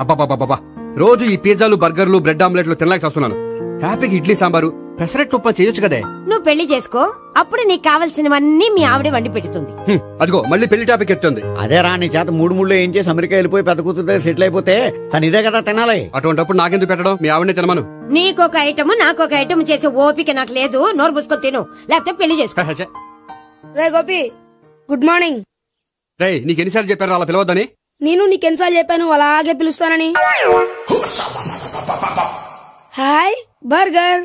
అబ్బాబాబాబా, రోజు ఈ పిజ్జాలు బర్గర్లు బ్రెడ్ ఆమ్లెట్లు తినలేక చేస్తున్నాను. హ్యాపీగా ఇడ్లీ సాంబారు పెసరెట్ ఉప్మా చేయొచ్చు కదే. నువ్వు పెళ్లి చేసుకో, అప్పుడు నీకు కావాల్సినవన్నీ మీ ఆవిడే వండి పెడుతుంది. అదిగో మళ్ళీ పెళ్లి టాపిక్ ఎత్తుంది. అదే రా, నీ చేత మూడు ఏం చేసి అమెరికా వెళ్ళిపోయి పెద్ద కూతురు సెటిల్ అయిపోతే తను ఇదే కదా తినాలి. అటువంటిప్పుడు నాకెందుకు పెట్టడం, మీ ఆవిడనే తినమను. నీకొక ఐటమ్ నాకొక ఐటమ్ చేసే ఓపిక నాకు లేదు. నోరు పూసుకొని తిను, లేకపోతే పెళ్లి చేసుకో. రే గోపి, గుడ్ మార్నింగ్. రే, నీకెన్నిసార్లు చెప్పారు అలా పిలవద్దని? నేను నీకెన్నిసార్లు చెప్పాను అలాగే పిలుస్తానని. Hi burger.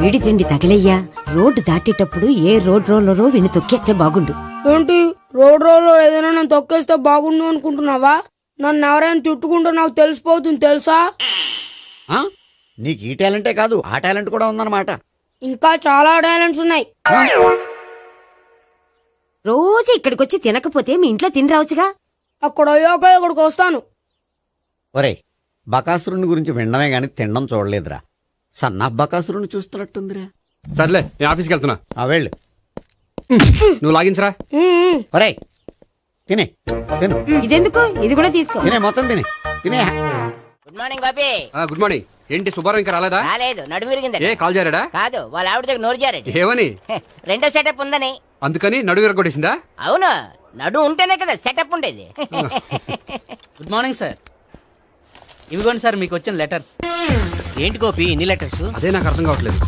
వీడి తిండి తగిలయ్యా. రోడ్డు దాటేటప్పుడు ఏ రోడ్ రోలరో వీడిని తొక్కేస్తే బాగుండు. ఏంటి రోడ్ రోల్లో ఏదైనా నేను తొక్కేస్తే బాగుండు అనుకుంటున్నావా? నన్ను ఎవరైనా తిట్టుకుంటే నాకు తెలిసిపోతుంది తెలుసా? నీకు ఈ టాలెంటే కాదు, ఆ టాలెంట్ కూడా ఉందన్నమాట. ఇంకా చాలా టాలెంట్స్ ఉన్నాయి. రోజు ఇక్కడికొచ్చి తినకపోతే మీ ఇంట్లో తిని రావచ్చుగా. అక్కడ అయ్యాక ఇక్కడికి వస్తాను. ఒరేయ్, బకాసురుని గురించి వినడమే గాని తినడం చూడలేదురా. సన్నా బకాసురుని చూస్తున్నట్టుందిరా. సర్లే, నేను ఆఫీస్కి వెళ్తున్నా. వెళ్ళు. నువ్వు లాగించరా. ఒరేయ్, తినే తిను. ఇదెందుకు? ఇది కూడా తీసుకో. తినే, మొత్తం తినే తినే. Good morning Bobby. Good morning. ఏంటి సుబ్బారావు ఇంకా రాలేదా? రాలేదు, నడుము విరిగింది. ఏ కాల్ చేరాడా? కాదు, వాళ్ళ ఆవిడ దగ్గర నోరు జారాడు. ఏమని? రెండో సెటప్ ఉందని. అందుకని నడువు విరగొట్టేసిందా? అవును, నడు ఉంటేనే కదా సెటప్ ఉండేది. Good morning sir. ఇవిగోండి సార్ మీకు వచ్చిన లెటర్స్. ఏంటి గోపి ఇన్ని లెటర్స్? అదే నాకు అర్థం కావట్లేదు.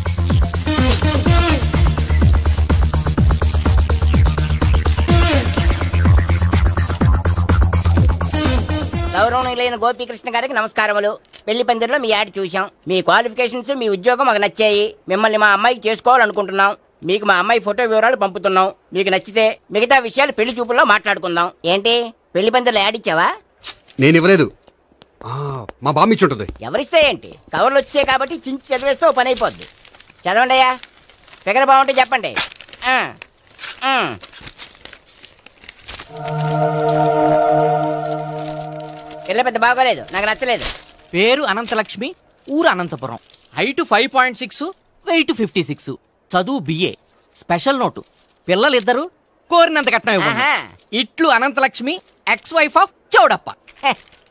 గౌరవనీయులైన గోపీకృష్ణ గారికి నమస్కారములు. పెళ్లి పందిరిలో మీ యాడ్ చూసాం. మీ క్వాలిఫికేషన్స్, మీ ఉద్యోగం మాకు నచ్చాయి. మిమ్మల్ని మా అమ్మాయికి చేసుకోవాలనుకుంటున్నాం. మీకు మా అమ్మాయి ఫోటో వివరాలు పంపుతున్నాం. మీకు నచ్చితే మిగతా విషయాలు పెళ్లి చూపుల్లో మాట్లాడుకుందాం. ఏంటి పెళ్లి పందిరిలో యాడ్ ఇచ్చావా? నేను ఇవ్వలేదు, మా బామ్మ ఇచ్చి ఉంటుంది. ఎవరిస్తే ఏంటి, కవర్లు వచ్చాయి కాబట్టి చించి చదివేస్తే ఓ పని అయిపోద్ది. చదవండి అయ్యా, ఫిగర్ బాగుంటే చెప్పండి. పిల్ల పెద్ద బాగోలేదు, నాకు నచ్చలేదు. పేరు అనంతలక్ష్మి, ఊరు అనంతపురం, హైట్ 5.6, వెయిట్ 56, చదువు బిఏ, స్పెషల్ నోటు పిల్లలిద్దరు కోరినంత కట్నం ఇవ్వండి. ఇట్లు Anantalakshmi, ex wife of Chowdappa.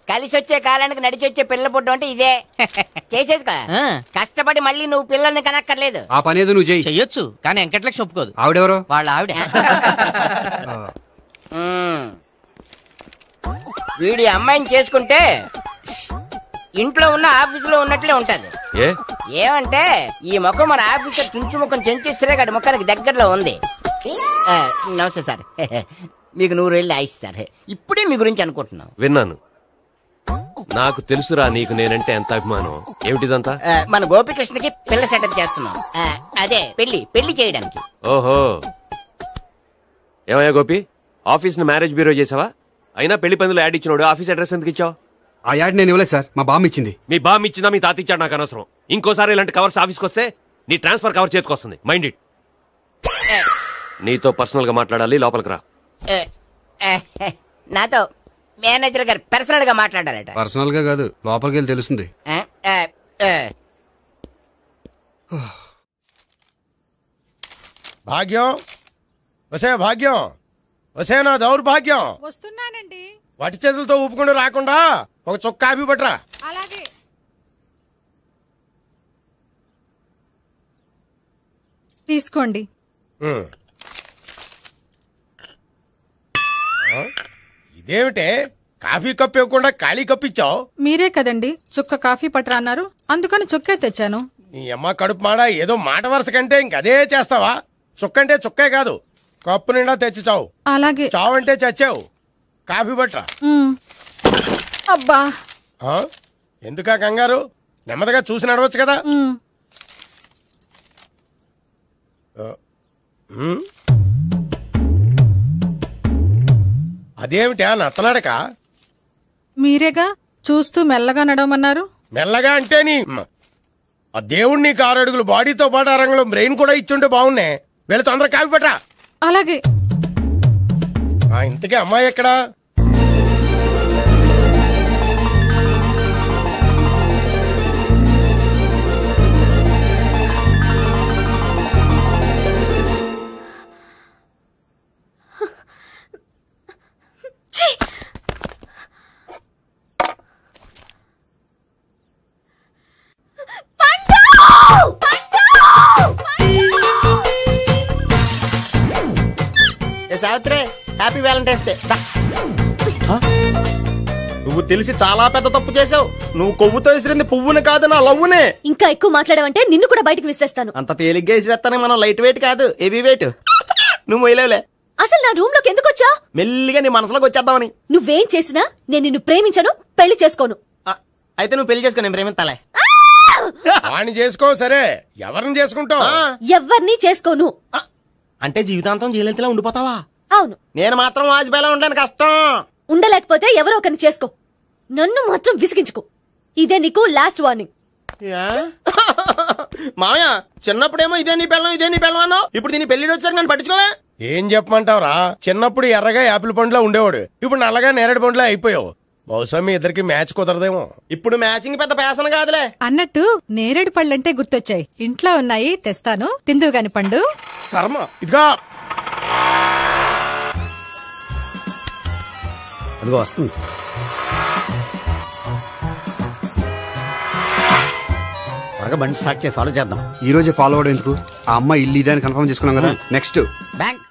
కలిసి వచ్చే కాలానికి నడిచి వచ్చే పిల్ల పుట్టు అంటే ఇదే. చేసేసుకో, కష్టపడి మళ్ళీ నువ్వు పిల్లల్ని కనక్కర్లేదు. ఆ పని ఏదో నువ్వు చెయ్యొచ్చు, కానీ వెంకటలక్ష్మి ఒప్పుకోదు. ఆవిడెవరో? వాళ్ళ ఆవిడ. వీడి అమ్మాయిని చేసుకుంటే ఇంట్లో ఉన్న ఆఫీసులో ఉన్నట్లే ఉంటది. ఏమంటే ఈ ముఖం మన ఆఫీసర్ చుంచు ముఖం చెంచేస్తే గడి ముఖానికి దగ్గరలో ఉంది. నమస్తే సార్, మీకు 100 ఏళ్ళు ఆయుష్ సార్. ఇప్పుడే మీ గురించి అనుకుంటున్నాం. విన్నాను, నాకు తెలుసురా నీకు నేనంటే ఎంత అభిమానం. ఏమిటిదంతా? మన గోపికృష్ణకి పిల్ల సెటప్ చేస్తున్నాం. అదే పెళ్లి చేయడానికి. ఓహో, ఏమయ్యా గోపి, ఆఫీస్ ని మ్యారేజ్ బ్యూరో చేసావా? అయినా పెళ్లి పందులు యాడ్ ఇచ్చినోడు ఆఫీస్ అడ్రస్ ఎందుకు ఇచ్చావు? ఆ యాడ్ నేను ఇవ్వలేదు సార్, మా బామ్మ ఇచ్చింది. మీ బామ్మ ఇచ్చిందా మీ తాత ఇచ్చాడు నాకు అనవసరం. ఇంకోసారి ఇలాంటి కవర్స్ ఆఫీస్కి వస్తే నీ ట్రాన్స్ఫర్ కవర్ చేతికి వస్తుంది. Mind it. నీతో పర్సనల్ గా మాట్లాడాలి, లోపలికి రా. నాతో మేనేజర్ గారు పర్సనల్ గా మాట్లాడాలట. పర్సనల్ గా కాదు, లోపలికి వెళ్ళి తెలుస్తుంది. భాగ్యం, వసే భాగ్యం, వసే నా దౌర్భాగ్యం. వస్తున్నానండి. వటి చేతులతో ఊపుకుండా రాకుండా ఒక చుక్క కాఫీ పట్టరా. అలాగే. తీసుకోండి. ఇదేమిటే కాఫీ కప్పు ఇవ్వకుండా ఖాళీ కప్పు ఇచ్చావు? మీరే కదండి చుక్క కాఫీ పట్టరా అన్నారు, అందుకని చుక్కే తెచ్చాను. నీ అమ్మ కడుపు మాడ, ఏదో మాట వరుస కంటే ఇంకదే చేస్తావా? చుక్కంటే చుక్కే కాదు, కప్పు నిండా తెచ్చి చావు. అలాగే. చావంటే చచ్చావు. కాఫీ పట్టరా. అబ్బా, ఎందుకా కంగారు? నెమ్మదిగా చూసి నడవచ్చు కదా. అదేమిటా నత్తనాడక? మీరేగా చూస్తూ మెల్లగా నడవమన్నారు. మెల్లగా అంటే నీ ఆ దేవుడు నీకు 6 అడుగులు బాడీతో పాటు ఆ రంగంలో బ్రెయిన్ కూడా ఇచ్చుంటే బాగున్నాయి. వీళ్ళు తొందరగా కాఫీ పెట్టరా. అలాగే. ఇంతకీ అమ్మాయి ఎక్కడా? Savitri, happy Valentine's day. నువ్వు తెలిసి చాలా పెద్ద తప్పు చేసావు. నువ్వు కొవ్వుతో విసిరింది పువ్వుని కాదు, నా లవ్వునే. ఇంకా ఎక్కువ మాట్లాడావంటే నిన్ను కూడా బయటకు విసిరేస్తాను. అంత తేలిగ్గా విసిరేస్తానే మనం లైట్ వెయిట్ కాదు, హెవీ వెయిట్. నువ్వు మొయ్యలేవులే. అసలు నా రూమ్ లోకి ఎందుకు వచ్చా? మెల్లిగా నీ మనసులోకి వచ్చేద్దామని. నువ్వేం చేసినా నేను నిన్ను ప్రేమించను, పెళ్లి చేసుకోను. అయితే నువ్వు పెళ్లి చేసుకో, నేను ప్రేమిస్తాలే. వాణ్ణి చేసుకో. సరే, ఎవరిని చేసుకుంటావు? ఎవరిని చేసుకోను. అంటే జీవితాంతం జయలలితలా ఉండిపోతావా? అవును. నేను మాత్రం వాజ్పేయిలా ఉండడానికి కష్టం. ఉండలేకపోతే ఎవరో ఒకరిని చేసుకో, నన్ను మాత్రం విసిగించుకో. ఇదే నీకు లాస్ట్ వార్నింగ్. మామయ్య, చిన్నప్పుడేమో ఇదే నీ పెళ్ళం అన్నావు. ఇప్పుడు దీని పెళ్లి వచ్చారు, నన్ను పట్టించుకోవే. ఏం చెప్పమంటావురా? చిన్నప్పుడు ఎర్రగా యాపిల్ పండులా ఉండేవాడు, ఇప్పుడు నల్లగా నేరేడు పండులా అయిపోయావు. బహుశా మీ ఇద్దరికి మ్యాచ్ కుదరదేమో. ఇప్పుడు మ్యాచింగ్ పెద్ద పేసన కాదులే. అన్నట్టు నేరేడు పళ్ళంటే గుర్తొచ్చాయి. ఇంట్లో ఉన్నాయి, తెస్తాను, తిందువు గాని పండు. కర్మ. ఇదిగా అదిగో వస్తుంది. త్వరగా బండి స్టార్ట్ చేసి ఫాలో చేద్దాం. ఈ రోజే ఫాలో అవడం ఎందుకు? ఆ అమ్మాయి ఇల్లు ఇదే అని కన్ఫర్మ్ చేసుకున్నాం కదా. Next bank.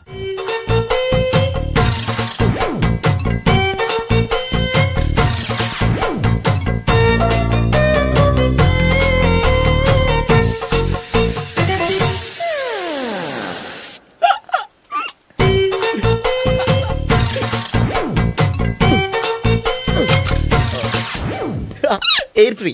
Air free.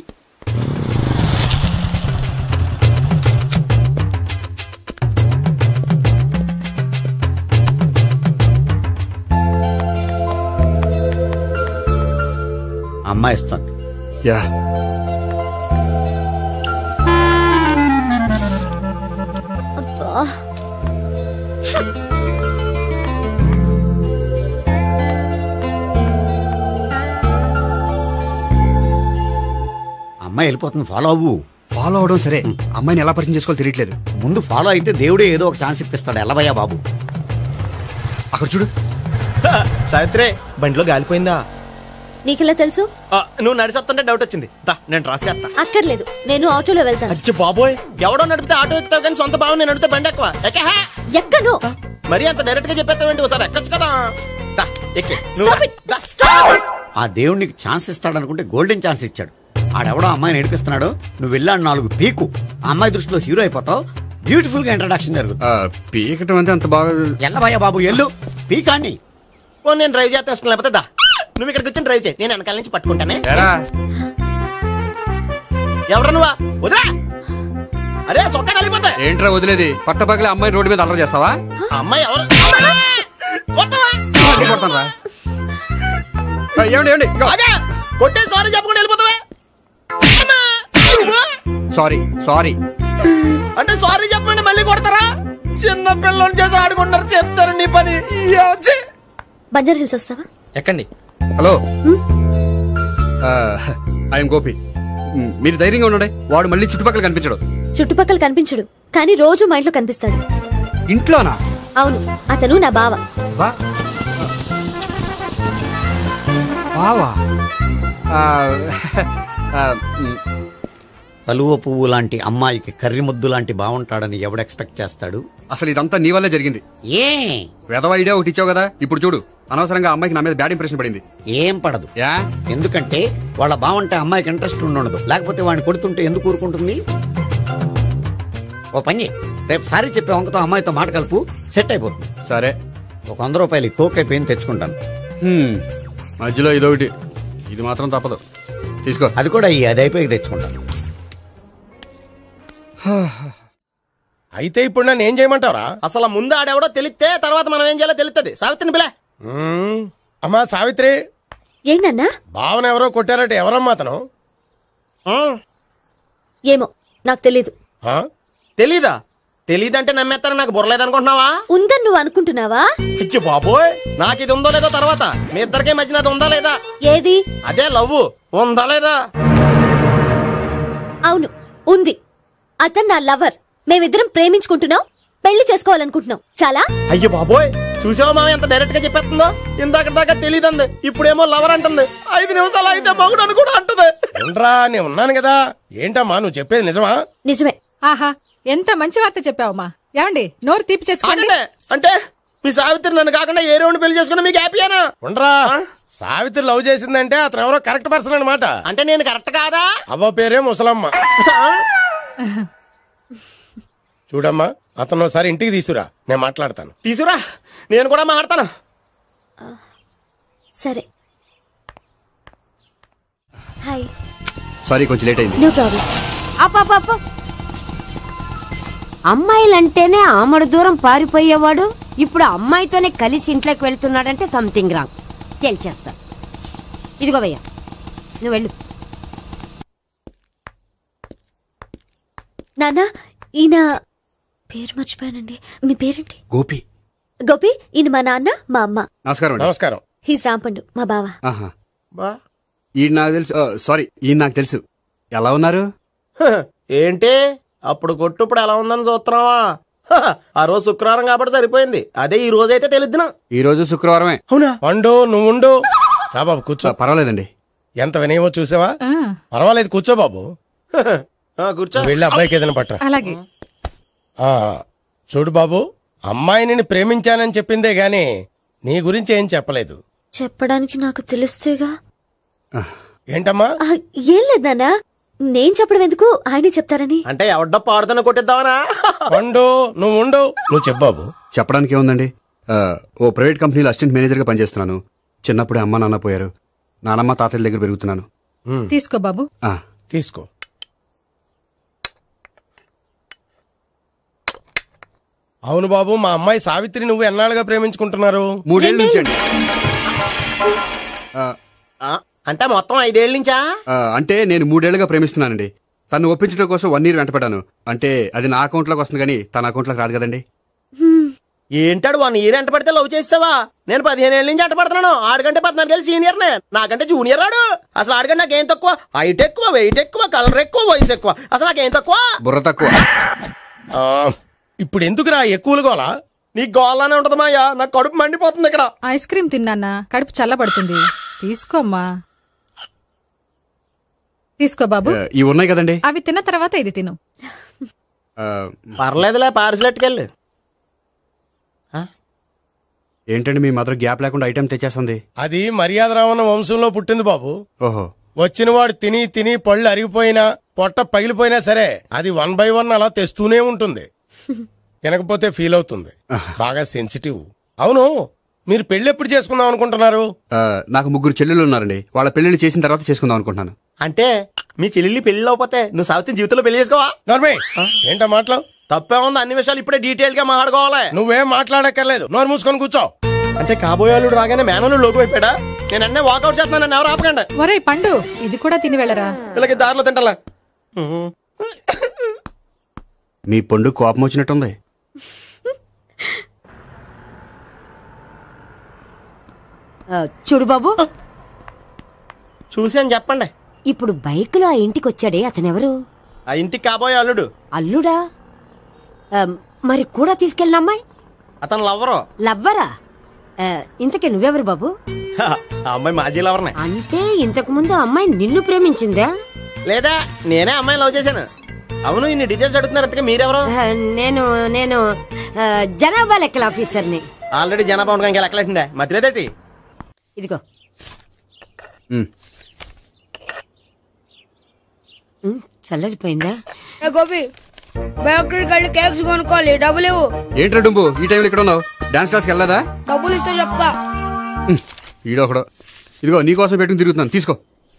అమ్మాయి ఇస్తుంది. యా, అమ్మాయి వెళ్ళిపోతుంది, ఫాలో అవ్వు. ఫాలో అవడం సరే, అమ్మాయిని ఎలా పరిచయం చేసుకోవాలో తెలియట్లేదు. ముందు ఫాలో అయితే దేవుడే ఏదో ఒక ఛాన్స్ ఇప్పిస్తాడు. ఎల్లవయ్యా బాబు. అక్కడ చూడు. సావిత్రి, బండిలో గాలిపోయిందా? నీకెలా తెలుసు? నువ్వు నడిచేస్తుంటే డౌట్ వచ్చింది. నేను ట్రాస్ చేస్తా. అక్కర్లేదు, నేను ఆటోలో వెళ్తాను. అచ్చి బాబోయ్, ఎవడో నడిపితే ఆటో ఎక్కుతావు కానీ సొంత భావం నేను నడిపితే బండి ఎక్కువ. ఎక్కను. మరి అంత డైరెక్ట్ గా చెప్పేస్తావేంటి? ఒకసారి ఎక్కొచ్చు కదా. ఆ దేవుడు నీకు ఛాన్స్ ఇస్తాడనుకుంటే గోల్డెన్ ఛాన్స్ ఇచ్చాడు. ఆడెవడో అమ్మాయిని నడిపిస్తున్నాడు, నువ్వు వెళ్ళాడు 4 పీకు. ఆ అమ్మాయి దృష్టిలో హీరో అయిపోతావు. బ్యూటిఫుల్ గా ఇంట్రడక్షన్ జరుగుతుంది. పీకటం అంటే అంత బాగా ఎల్లవయ్యా బాబు, ఎల్లు పీకాన్ని. నేను డ్రైవ్ చేస్తాను, లేకపోతే దా నువ్వు ఇక్కడికి వచ్చి డ్రైవ్ చేయి, నేను వెనకాల నుంచి పట్టుకుంటానే. ఎవరు నువ్వా? వదిలే. అరే చొక్కా కలిపోతా. ఏంట్రా వదిలేది? పట్టపగలే అమ్మాయి రోడ్డు మీద అల్లరి చేస్తావా? అమ్మాయి ఎవరు? కొట్టే సారీ చెప్పకుండా వెళ్ళిపోతావా? సారీ సారీ అంటే సారీ చెప్పండి మళ్ళీ కొడతారా? చిన్న పిల్లలు చేసి ఆడుకుంటారు, చెప్తారు నీ పని. బంజారా హిల్స్ వస్తావా? ఎక్కండి. Hello, I'm Gopi. మీరు ధైర్యంగా ఉండండి. వాడు మళ్ళీ చుట్టుపక్కల కనిపించడు. చుట్టుపక్కల కనిపించడు, కానీ రోజు మా ఇంట్లో కనిపిస్తాడు. ఇంట్లోనా? అవును, అతను నా బావ. బావా? కలువ పువ్వు లాంటి అమ్మాయికి కర్రి ముద్దు లాంటి బాగుంటాడని ఎవడు ఎక్స్పెక్ట్ చేస్తాడు? అసలు ఇదంతా నీ వల్లే జరిగింది. ఏ వెధవ ఐడియా ఒకటి ఇచ్చావు కదా, ఇప్పుడు చూడు. అనవసరంగా అమ్మాయికి నా మీద బ్యాడ్ ఇంప్రెషన్ పడింది. ఏం పడదు. ఎందుకంటే వాళ్ళ బావంటే అమ్మాయికి ఇంట్రెస్ట్ ఉండదు. లేకపోతే వాడిని కొడుతుంటే ఎందుకు ఊరుకుంటుంది? ఓ పని, రేపు సారీ చెప్పే వంకతో అమ్మాయితో మాట కలుపు, సెట్ అయిపోతుంది. సరే, ఒక 100 రూపాయలు కోక్ అయిపోయింది, తెచ్చుకుంటాను. మధ్యలో ఇదొకటి, ఇది మాత్రం తప్పదు. తీసుకో. అది కూడా అది అయిపోయి తెచ్చుకుంటాను. అయితే ఇప్పుడు నన్ను ఏం చేయమంటారా? అసలు ముందు ఆడెవడో తెలిస్తే తర్వాత మనం ఏం చేయాలో తెలుస్తుంది. సావిత్రిని పిల్ల. అమ్మా సావిత్రి. ఏంటన్నా? భావన ఎవరో కొట్టారట. ఎవరమ్మా అతను? ఏమో, నాకు తెలీదు. తెలీదా? తెలీదంటే నమ్మేస్తారని నాకు బుర్రలేదనుకుంటున్నావా? ఉందని నువ్వు అనుకుంటున్నావా? అయ్యో బాబోయ్, నాకు ఇది ఉందో లేదో తర్వాత. మీ ఇద్దరికే మధ్యన అది ఉందా లేదా? ఏది? అదే లవ్ ఉందా లేదా? అవును, ఉంది. అతను నా లవర్. మేమిద్దరం ప్రేమించుకుంటున్నాం, పెళ్లి చేసుకోవాలనుకుంటున్నాం. చాలా. అయ్యో బాబోయ్, చూసావా మామ ఎంత డైరెక్ట్ గా చెప్పేస్తుందో? ఇందాక దాకా తెలియదండి, ఇప్పుడేమో లవర్ అంటుంది. 5 నిమిషాలు అయితే మగుడు అని కూడా అంటుంది. ఉండరా, నేను ఉన్నాను కదా. ఏంటమ్మా నువ్వు చెప్పేది నిజమా? నిజమే. ఆహా, ఎంత మంచి వార్త చెప్పావమ్మా. ఏమండి, నోరు తీపి చేసుకోండి. అంటే మీ సావిత్రి నన్ను కాకుండా ఏ రౌండ్ పెళ్లి చేసుకున్నా మీకు హ్యాపీయేనా? ఉండరా, సావిత్రి లవ్ చేసిందంటే అతను ఎవరో కరెక్ట్ పర్సన్ అనమాట. అంటే నేను కరెక్ట్ కాదా? అవ్వ పేరే ముసలమ్మ. చూడమ్మా, అతను ఒకసారి ఇంటికి తీసుకురా, నేను మాట్లాడతాను. తీసుకురా, నేను కూడా మాట్లాడతాను. సరే. హాయ్. సారీ, కొంచెం లేట్ అయింది. No problem. అప్ప అమ్మాయిలంటేనే ఆమడు దూరం పారిపోయేవాడు ఇప్పుడు అమ్మాయితోనే కలిసి ఇంట్లోకి వెళ్తున్నాడంటే సంథింగ్ రాంగ్. తేల్చేస్తా. ఇదిగో భయ్యా, నువ్వు వెళ్ళు. నాన్న, ఈయన పేరు మర్చిపోయానండి. మీ పేరేంటి? గోపి. గోపి, ఈయన మా నాన్న, మా అమ్మ. నమస్కారం. నమస్కారం. హీస్ రాంపండు, మా బావ. ఈయన నాకు తెలుసు. సారీ, ఈయన నాకు తెలుసు. ఎలా ఉన్నారు? ఏంటి అప్పుడు కొట్టు ఇప్పుడు ఎలా ఉందని చూస్తున్నావా? ఆ రోజు శుక్రవారం కాబట్టి సరిపోయింది. అదే ఈ రోజు అయితే తెలిద్దునా. ఈ రోజు శుక్రవారమే. అవునా? పండు నువ్వు ఉండు. రా బాబు కూర్చో. పర్వాలేదండి. ఎంత వినయమో చూసావా? పర్వాలేదు, కూర్చో బాబు. కూర్చో. వెళ్ళి అబ్బాయికి ఏదైనా పట్ట. అలాగే. చూడు బాబు, అమ్మాయి నిన్ను ప్రేమించానని చెప్పిందే గాని నీ గురించి ఏం చెప్పలేదు. చెప్పడానికి నాకు తెలిస్తేగా. ఏంటమ్మా? ఏం లేదు నాన్న, నేను చెప్పడం ఎందుకు, ఆయనే చెప్తారని. అంటే ఎవడ్డో పాడుతున్న కొట్టిద్దామనా? పండు నువ్వు ఉండు. నువ్వు చెప్పు బాబు. చెప్పడానికి ఏముందండి, ఓ ప్రైవేట్ కంపెనీలో అసిస్టెంట్ మేనేజర్గా పనిచేస్తున్నాను. చిన్నప్పుడే అమ్మ నాన్న పోయారు. నానమ్మ తాతయ్య దగ్గర పెరుగుతున్నాను. తీసుకో బాబు. తీసుకో. అవును బాబు, మా అమ్మాయి సావిత్రి నువ్వు ఎన్నాళ్ళుగా ప్రేమించుకుంటున్నారు? 3 ఏళ్ళ నుంచి అండి. అంటే మొత్తం 5 ఏళ్ళ నుంచా? అంటే నేను 3 ఏళ్ళుగా ప్రేమిస్తున్నానండి. తను ఒప్పించడం కోసం 1 year వెంటపడ్డాను. అంటే అది నా అకౌంట్లోకి వస్తుంది కానీ తన అకౌంట్లోకి రాదు కదండి. ఏంటాడు 1 year ఎంట పడితే లవ్ చేసావా? నేను 15 ఏళ్ళ నుంచి ఎంట పడుతున్నాను. ఆడికంటే 14 ఏళ్ళు సీనియర్నే, నాకంటే జూనియర్ ఆడు. అసలు ఆడికంటే నాకేం తక్కువ? హైట్ ఎక్కువ, వెయిట్ ఎక్కువ, కలర్ ఎక్కువ, వయసు ఎక్కువ. అసలు నాకేం తక్కువ? బుర్ర తక్కువ. ఇప్పుడు ఎందుకురా ఎక్కువలు గోలా? నీ గోలానే ఉంటది మాయా, నాకు కడుపు మండిపోతుంది ఇక్కడ. ఐస్ క్రీమ్ తిన్నానా, కడుపు చల్లబడుతుంది. తీసుకోమ్మా. తీసుకో బాబు. ఇవి ఉన్నాయి కదండి, అవి తిన్న తర్వాత ఇది తిను. పర్లేదులే, పార్సిలెట్కెళ్ళి. ఏంటండి మీ మదర్ గ్యాప్ లేకుండా ఐటెం తెచ్చేస్తుంది? అది మర్యాద రావణ వంశంలో పుట్టింది బాబు. ఓహో. వచ్చిన వాడు తిని తిని పళ్ళు అరిగిపోయినా పొట్ట పగిలిపోయినా సరే అది 1 by 1 అలా తెస్తూనే ఉంటుంది. తినకపోతే ఫీల్ అవుతుంది. బాగా సెన్సిటివ్. అవును, మీరు పెళ్లి ఎప్పుడు చేసుకుందాం అనుకుంటున్నారు? నాకు 3 చెల్లెళ్ళు ఉన్నారండి. వాళ్ళ పెళ్లిళ్ళు చేసిన తర్వాత చేసుకుందాం అనుకుంటున్నాను. అంటే మీ చెల్లెల్ని పెళ్లి లేకపోతే నువ్వు సావిత్రి జీవితంలో పెళ్లి చేసుకోవా? నోర్మే, ఏంటో మాటలు? తప్పే ఉంది, అన్ని విషయాలు ఇప్పుడే డీటెయిల్ గా మాట్లాడుకోవాలి. నువ్వేం మాట్లాడక్కర్లేదు, నోరు మూసుకొని కూర్చో. అంటే కాబోయేవాళ్ళు రాగానే మేనలు లోకి అయిపోయాడా? నేను అన్నీ వాకౌట్ చేస్తున్నాను, నన్ను ఎవరు ఆపకండి. ఒరే పండు, ఇది కూడా తిని వెళ్ళరా. వీళ్ళకి దారిలో తింటలా. మీ పండు కోపం వచ్చినట్టుంది. చూడు బాబు, చూసి అని చెప్పండి. ఇప్పుడు బైక్ లో ఆ ఇంటికి వచ్చాడే అతనెవరు? ఆ ఇంటికి కాబోయే అల్లుడు. అల్లుడా? మరి కూడా తీసుకెళ్ళిన అమ్మాయి? అతను లవ్వరు. లవ్వరా? ఇంతకే నువ్వెవరు బాబు? ఆ అమ్మాయి మాజీ లవర్నే. అంటే ఇంతకు ముందు అమ్మాయి నిన్ను ప్రేమించిందా? లేదా నేనే అమ్మాయి లవ్ చేశాను. అవును, ఇన్ని డీటెయిల్స్ అడుగుతున్నారు. అంతకే మీరెవరు? నేను నేను జనాభా లెక్కల ఆఫీసర్ని. ఆల్రెడీ జనాభా ఉండగా ఇంకా లెక్కలేటండే మధ్యలేదేటి. ఇదిగో. చల్లరిపోయిందా? గోపి, బేకరీకి వెళ్ళి కేక్స్ కొనుక్కోవాలి, డబ్బులు ఇవ్వు. ఏంట్రా డుంబు ఈ టైంలో ఇక్కడ ఉన్నావు? డాన్స్ క్లాస్కి వెళ్ళదా? డబ్బులు ఇస్తే చెప్తా. ఈడొకడు. ఇదిగో నీకోసం పెట్టుకుని తిరుగుతున్నాను, తీసుకో.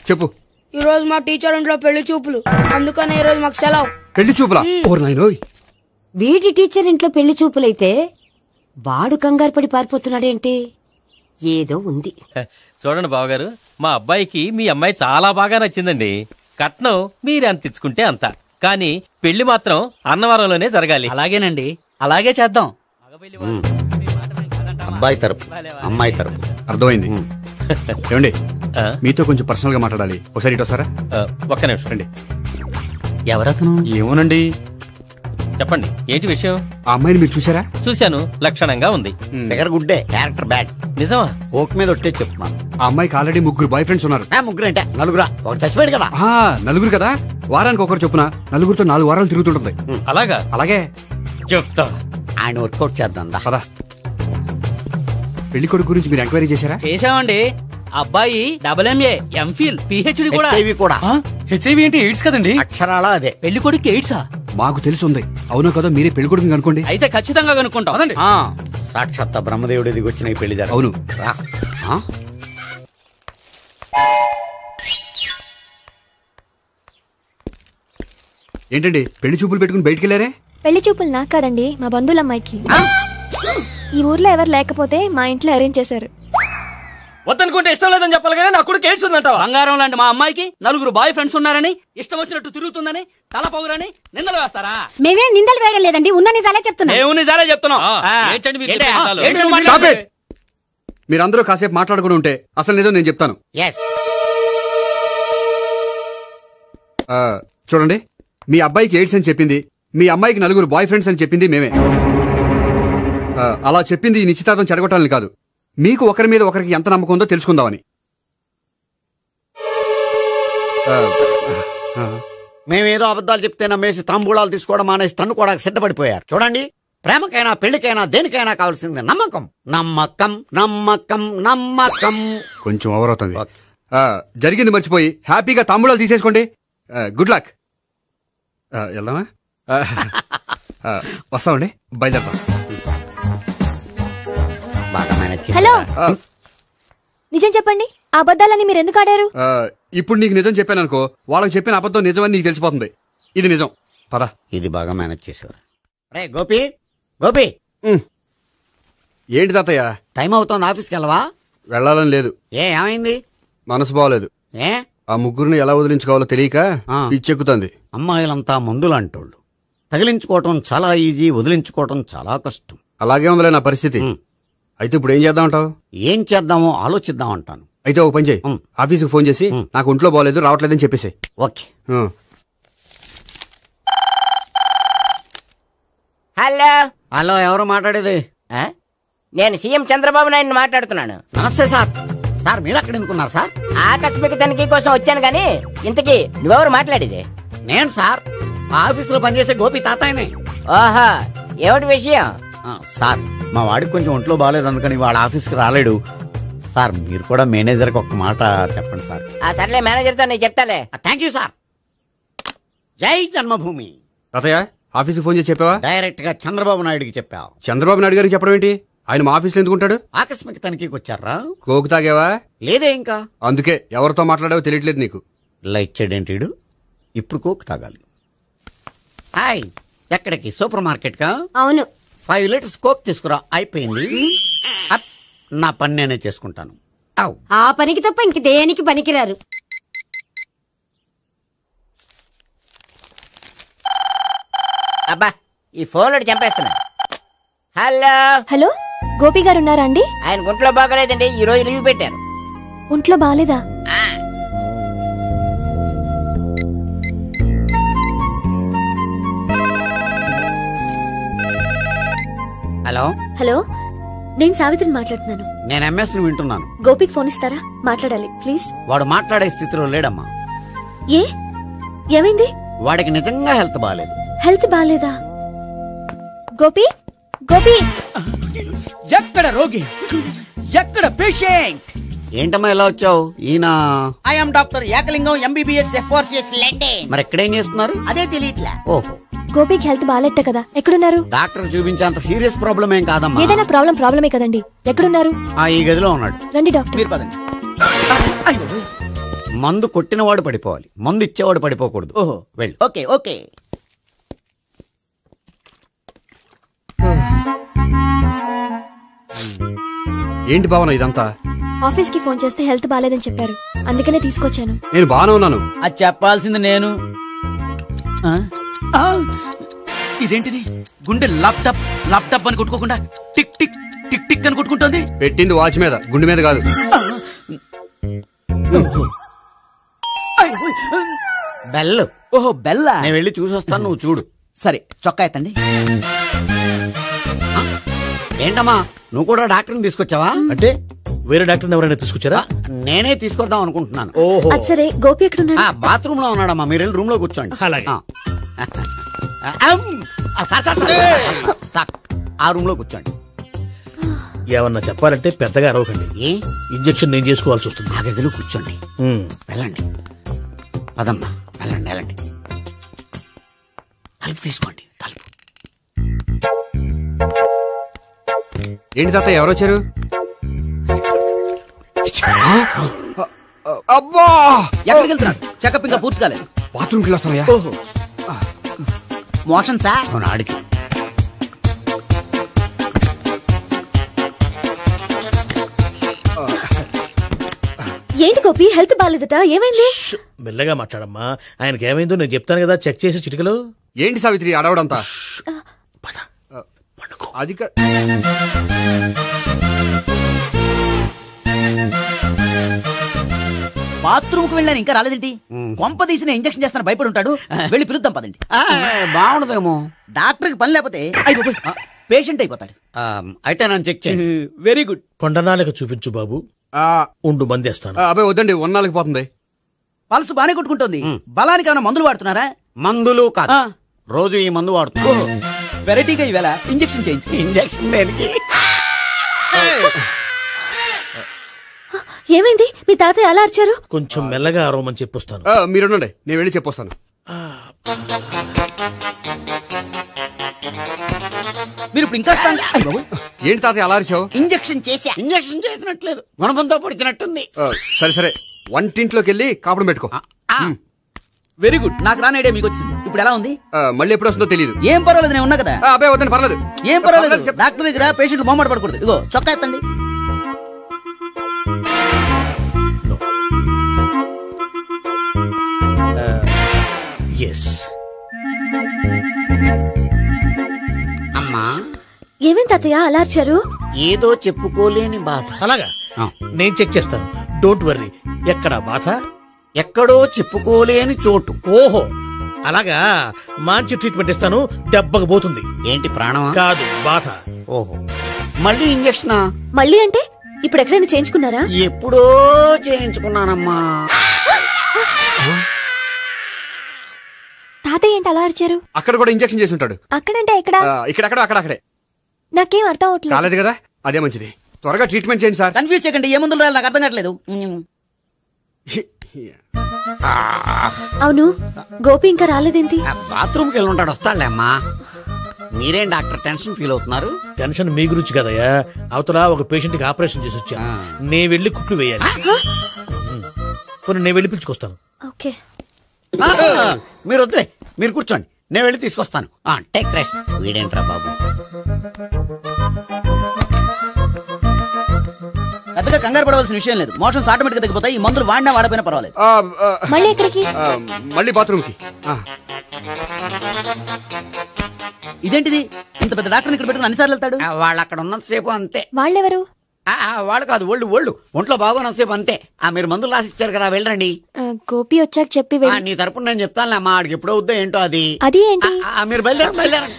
చెప్పు. ఈ రోజు మా టీచర్ ఇంట్లో పెళ్లి చూపులు, అందుకనే ఈ రోజు మాకు సెలవు. పెళ్లి చూపులా? వీడి టీచర్ ఇంట్లో పెళ్లి చూపులైతే వాడు కంగారు పడి పారిపోతున్నాడేంటి? ఏదో ఉంది. చూడండి బావగారు, మా అబ్బాయికి మీ అమ్మాయి చాలా బాగా నచ్చిందండి. కట్నం మీరెంత ఇచ్చుకుంటే అంత. కానీ పెళ్లి మాత్రం అన్నవరంలోనే జరగాలి. అలాగేనండి, అలాగే చేద్దాం. అబ్బాయి తరపు అమ్మాయి తరపు. అర్థమైంది. ఏమండి మీతో కొంచెం పర్సనల్ గా మాట్లాడాలి, ఒకసారి ఇటు వస్తారా? ఒక్క నిమిషం రండి. ఎవరతను? ఏమోనండి. చెప్పండి, ఏంటి విషయం? ఆ అమ్మాయిని మీరు చూసారా? చూశాను, లక్షణంగా ఉంది. దగ్గర గుడ్డే, క్యారెక్టర్ బ్యాడ్. నిజమా? ఓక్ మీద ఒట్టే చెప్తున్నాను. ఆ అమ్మాయికి ఆల్రెడీ 3 బాయ్ ఫ్రెండ్స్ ఉన్నారు. 3 అంటే 4 ఒకటి చచ్చిపోయాడు కదా. 4 కదా, వారానికి ఒకరు చొప్పున 4తో 4 వారాలు తిరుగుతుంటుంది. అలాగా? అలాగే చెప్తా. ఆయన వర్కౌట్ చేద్దాం పదా. పెళ్లి కొడుకు గురించి మీరు ఎంక్వైరీ చేశారా? చేశామండి. అబ్బాయి MA, MPhil, PhD కూడా. HIV కూడా. HIV ఏంటి? ఎయిడ్స్ కదండి. అక్షరాలా అదే. పెళ్లి కొడుకు ఎయిడ్సా? మాకు తెలుసుంది. అవునో కదా, మీరే పెళ్లి కొడుకు కనుకోండి. అయితే ఖచ్చితంగా కనుక్కుంటాం. సాక్షాత్ బ్రహ్మదేవుడి దిగి వచ్చిన ఈ పెళ్లి అవును. ఏంటండి పెళ్లి చూపులు పెట్టుకుని బయటికి వెళ్ళారే? పెళ్లి చూపులు నాకు కాదండి, మా బంధువుల అమ్మాయికి. ఈ ఊర్లో ఎవరు లేకపోతే మా ఇంట్లో అరేంజ్ చేశారు. వద్దనుకుంటే ఇష్టం లేదని చెప్పాలి కానీ నా కొడుకు ఎయిడ్స్ ఉందంటావా? బంగారం లాంటి మా అమ్మాయికి 4 బాయ్ ఫ్రెండ్స్ ఉన్నారని, ఇష్టం వచ్చినట్టు తిరుగుతుందని, తల పౌరని నిందలు వేస్తారా? మేమేం నిందలు వేయడం లేదండి, ఉన్న నిజాలే చెప్తున్నా. మేము నిజాలే చెప్తున్నాం. మీరందరూ కాసేపు మాట్లాడుకుని ఉంటే అసలు నిజం నేను చెప్తాను. చూడండి, మీ అబ్బాయికి ఎయిడ్స్ అని చెప్పింది, మీ అమ్మాయికి 4 బాయ్ ఫ్రెండ్స్ అని చెప్పింది మేమే. అలా చెప్పింది ఈ నిశ్చితార్థం చెడగొట్టాలని కాదు, మీకు ఒకరి మీద ఒకరికి ఎంత నమ్మకం ఉందో తెలుసుకుందామని. మేమేదో అబద్ధాలు చెప్తే నమ్మేసి తాంబూలాలు తీసుకోవడం మానేసి తన్నుకోవడానికి సిద్ధపడిపోయారు. చూడండి, ప్రేమకైనా పెళ్లికైనా దేనికైనా కావాల్సింది నమ్మకం. నమ్మకం నమ్మకం నమ్మకం. కొంచెం ఓవర్ అవుతుంది. జరిగింది మర్చిపోయి హ్యాపీగా తాంబూలాలు తీసేసుకోండి. Good luck. వెళ్దామా? వస్తామండి, బయలుదేరతాం. హలో, నిజం చెప్పండి, ఆ అబద్ధాలని మీరు ఎందుకు ఆడారు? ఇప్పుడు నీకు నిజం చెప్పాను అనుకో, వాళ్ళకి చెప్పిన అబద్ధం నిజమని నీకు తెలిసిపోతుంది. ఇది నిజం. పద. ఇది బాగా మేనేజ్ చేసేవారు. రే గోపి, గోపి. ఏంటి తాతయ్య? టైం అవుతోంది, ఆఫీస్కి వెళ్ళవా? వెళ్ళాలని లేదు. ఏమైంది? మనసు బాగోలేదు. ఆ ముగ్గురిని ఎలా వదిలించుకోవాలో తెలియక పిచ్చెక్కుతుంది. అమ్మాయిలంతా మందులాంటోళ్ళు. తగిలించుకోవటం చాలా ఈజీ, వదిలించుకోవటం చాలా కష్టం. అలాగే ఉందిలే నా పరిస్థితి. అయితే ఇప్పుడు ఏం చేద్దామంటావు? ఏం చేద్దామో ఆలోచిద్దాం అంటాను. అయితే ఒక పని చేయి, ఆఫీస్కి ఫోన్ చేసి నాకు ఒంట్లో బాగోలేదు రావట్లేదని చెప్పేసి. ఓకే. హలో. హలో, ఎవరు మాట్లాడేది? నేను సీఎం చంద్రబాబు నాయుడు మాట్లాడుతున్నాను. నమస్తే సార్. సార్ మీరు అక్కడ ఎందుకున్నారు సార్? ఆకస్మిక తనిఖీ కోసం వచ్చాను గానీ ఇంతకీ నువ్వెవరు మాట్లాడేది? నేను సార్, ఆఫీసులో పనిచేసే గోపి తాతాయనే. ఓహో, ఏమిటి విషయం? సార్, మా వాడికి కొంచెం ఒంట్లో బాగాలేదు, అందుకని వాళ్ళ ఆఫీస్కి రాలేడు. సార్ మీరు కూడా మేనేజర్కి ఒక్క మాట చెప్పండి సార్. సర్లే, మేనేజర్తో నేను చెప్తాలే. Thank you sir. జై జన్మభూమి. తాతయ్య, ఆఫీస్కి ఫోన్ చేసి చెప్పావా? డైరెక్ట్ గా చంద్రబాబు నాయుడుకి చెప్పావు. చంద్రబాబు నాయుడు గారికి చెప్పడం ఏంటి? ఆయన మా ఆఫీస్లో ఎందుకుంటాడు? ఆకస్మిక తనిఖీకి వచ్చారా? కోకు తాగావా? లేదే ఇంకా. అందుకే ఎవరితో మాట్లాడావో తెలియట్లేదు నీకు. లైట్ చేయడేంటి? ఇప్పుడు కోక్ తాగాలి. హాయ్, ఎక్కడికి? సూపర్ మార్కెట్ కా? అవును. 5 లీటర్స్ కోక్ తీసుకురా. అయిపోయింది. నా పని నేనే చేసుకుంటాను. ఆ పనికి తప్ప ఇంక దేనికి పనికిరారు. అబ్బా, ఈ ఫోన్ చంపేస్తున్నా. హలో. హలో, గోపి గారు ఉన్నారా అండి? ఆయన ఒంట్లో బాగలేదండి, ఈ రోజు లీవ్ పెట్టారు. ఒంట్లో బాగాలేదా? హలో. హలో, నేను సావిత్రిని మాట్లాడుతున్నాను. నేను ఎంఎస్ ను వింటున్నాను. గోపికి ఫోన్ ఇస్తారా? మాట్లాడాలి ప్లీజ్. వాడు మాట్లాడే స్థితిలో లేడమ్మా. ఏ, ఏమైంది? వాడికి నిజంగా హెల్త్ బాగాలేదు. హెల్త్ బాగాలేదా? గోపి, గోపి. ఎక్కడ రోగి, ఎక్కడ పేషెంట్? ఏంటమ్మా ఇలా వచ్చావు? ఈయన I'm doctor Ekalingam, MBBS, FRCS London. మరి ఎక్కడేం చేస్తున్నారు? అదే తెలియట్లా. ఓహో, గోపికి హెల్త్ బాగాలేట కదా, ఎక్కడున్నారు? డాక్టర్ చూపించేంత సీరియస్ ప్రాబ్లం ఏం కాదమ్మా. ఏదైనా ప్రాబ్లమే కదండి. ఎక్కడున్నారు? ఈ గదిలో ఉన్నాడు. రండి డాక్టర్. మీరు పదండి. మందు కొట్టినవాడు పడిపోవాలి, మందు ఇచ్చేవాడు పడిపోకూడదు. ఓహో, వెళ్ళి. Okay okay. ఏంటి భావన ఇదంతా? ఆఫీస్ కి ఫోన్ చేస్తే హెల్త్ బాగాలేదని చెప్పారు, అందుకనే తీసుకొచ్చాను. నేను బాగానే ఉన్నాను. అది చెప్పాల్సింది నేను. ఇదేంటిది గుండె ల్యాప్టాప్ ల్యాప్టాప్ అని కొట్టుకోకుండా టిక్ టిక్ టిక్ టిక్ అని కొట్టుకుంటుంది. పెట్టింది వాచ్ మీద, గుండె మీద కాదు. బెల్. ఓహో బెల్లా. నేను వెళ్ళి చూసొస్తాను, నువ్వు చూడు. సరే చొక్కా ఎత్తండి. ఏంటమ్మా నువ్వు కూడా డాక్టర్ని తీసుకొచ్చావా? అంటే వేరే డాక్టర్ ఎవరైనా తీసుకొచ్చారా? నేనే తీసుకొద్దాం అనుకుంటున్నాను. ఓహో సరే గోపి ఎక్కడున్నాడు? బాత్రూమ్ లో ఉన్నాడమ్మా, మీరు వెళ్ళి రూమ్ లో కూర్చోండి. అలాగే. ఆ రూమ్ లో కూర్చోండి. ఏమన్నా చెప్పాలంటే పెద్దగా అరవకండి. ఇంజెక్షన్ నేను చేసుకోవాల్సి వస్తుంది. ఆ గదిలో కూర్చోండి. వెళ్ళండి పదమ్మా, వెళ్ళండి వెళ్ళండి. తలుపు తీసుకోండి, తలుపు. ఏంటి తాత ఎవరు వచ్చారు? అబ్బా ఎక్కడికి వెళ్తున్నాడు? చెకప్ ఇంకా పూర్తి కాలేదు. బాత్రూమ్కి వెళ్ళొస్తానయ్యా. ఓహో మోషన్ సార్. అవును ఆడికి. ఏంటి గోపి హెల్త్ బాగాలేదట, ఏమైంది? మెల్లగా మాట్లాడమ్మా, ఆయనకి ఏమైందో నేను చెప్తాను కదా, చెక్ చేసి చిటికలు. ఏంటి సావిత్రి అడవడంతా? అది బాత్రూమ్ కు వెళ్ళాను ఇంకా రాలేదేంటి? కొంప తీసిన ఇంజక్షన్ చేస్తాను భయపడి ఉంటాడు. వెళ్ళి పిలుద్దాం పదండి. బాగుండదేమో. డాక్టర్ కి పని లేకపోతే పేషెంట్ అయిపోతాడు. అయితే నన్ను చెక్ చేయి. Very good. కొండనాలకు చూపించు బాబు. ఉండు మందేస్తాను. అబ్బాయి వద్దండి, ఉన్నాళ్ళకి పోతుంది. పల్సు బానే కొట్టుకుంటుంది. బలానికి ఏమైనా మందులు వాడుతున్నారా? మందులు కాదు, రోజు ఈ మందు వాడుతున్నా. వెరైటీగా ఈవేళ ఇంజక్షన్ చేయించు. ఇంజక్షన్ దేనికి? ఏమైంది? మీ తాతయ్య అలా అరిచారు? కొంచెం మెల్లగా అరవమని చెప్పొస్తాను. మీరుండండి, నేను వెళ్ళి చెప్పొస్తాను. మీరు ఇప్పుడు ఇంకా ఏంటి తాతయ్య అలా అరిచావు? ఇంజక్షన్ చేసా. ఇంజక్షన్ చేసినట్లేదు, గుణపంతో పొడిచినట్టుంది. సరే సరే, వంటింట్లోకి వెళ్ళి కాపుడం పెట్టుకో. Very good. నాకు రాని ఐడియా మీకు వచ్చింది. ఇప్పుడు ఎలా ఉంది? మళ్ళీ ఎప్పుడు వస్తుందో తెలియదు. ఏం పర్వాలేదు, నేను ఉన్నా కదా. అబ్బాయి వద్దండి, పర్లేదు. ఏం పర్వాలేదు. డాక్టర్ దగ్గర పేషెంట్ మొహమాట పడకూడదు. ఇగో చొక్కా ఎత్తండి. అమ్మా ఏమేం తాతయ్య అలా అరిచారు? ఏదో చెప్పుకోలేని బాధ. అలాగా, నేను చెక్ చేస్తాను. Don't worry. ఎక్కడా బాధ? ఎక్కడో చెప్పుకోలేని చోటు. ఓహో అలాగా, మంచి ట్రీట్మెంట్ ఇస్తాను, దెబ్బకు పోతుంది. ఏంటి ప్రాణమా? కాదు, బాధ. ఓహో మళ్ళీ ఇంజక్షనా? మళ్ళీ అంటే ఇప్పుడు ఎక్కడైనా చేయించుకున్నారా? ఎప్పుడో చేయించుకున్నానమ్మా. తాతయ్య ఏంటి అలా అరిచారు? అక్కడ కూడా ఇంజక్షన్ చేసి ఉంటాడు. అక్కడంటే ఎక్కడ? ఇక్కడక్కడ అక్కడక్కడే. నాకేం అర్థం అవట్లేదు. కాలేదు కదా, అదే మంచిది. త్వరగా ట్రీట్మెంట్ చేయండి సార్. కన్ఫ్యూజ్ చేయకండి. ఏ మందులు రాయాలి నాకు అర్థం కావట్లేదు. అవును గోపి ఇంకా రాలేదేంటి? బాత్రూమ్కి వెళ్ళి ఉంటాడు, వస్తాడులే అమ్మా. మీరేం డాక్టర్ టెన్షన్ ఫీల్ అవుతున్నారు? టెన్షన్ మీ గురించి కదయ్యా, అవతల ఒక పేషెంట్ కి ఆపరేషన్ చేసి వచ్చా. నేను వెళ్ళి కుట్లు వేయాలి. నేను వెళ్ళి పిలుచుకొస్తాను. ఓకే మీరు వద్దులే, మీరు కూర్చోండి, నేను వెళ్ళి తీసుకొస్తాను. Take rest. వీడేంట్రా బాబు, పెద్దగా కంగారు పడవలసిన విషయం లేదు. మోషన్స్ ఆటోమేటిక్ గా తగ్గిపోతాయి. ఈ మందులు వాడినా వాడపోయినా పర్వాలేదు. మళ్ళీ ఎక్కడికి? మళ్ళీ బాత్రూమ్ కి. ఇదేంటిది? ఇంత పెద్ద డాక్టర్ ఇక్కడ పెట్టుకుని అన్నిసార్లు వెళ్తాడు? వాళ్ళు అక్కడ ఉన్నంతసేపు అంతే. వాళ్ళెవరు? వాళ్ళు కాదు, ఒళ్ళు ఒంట్లో బాగోనంతసేపు అంతే. మీరు మందులు రాసిచ్చారు కదా, వెళ్ళండి. గోపి వచ్చాక చెప్పి నీ తరపున నేను చెప్తాను అమ్మా. ఆడికి ఎప్పుడు అవుద్దో ఏంటో అది. అది ఏంటి? మీరు బయలుదేరండి.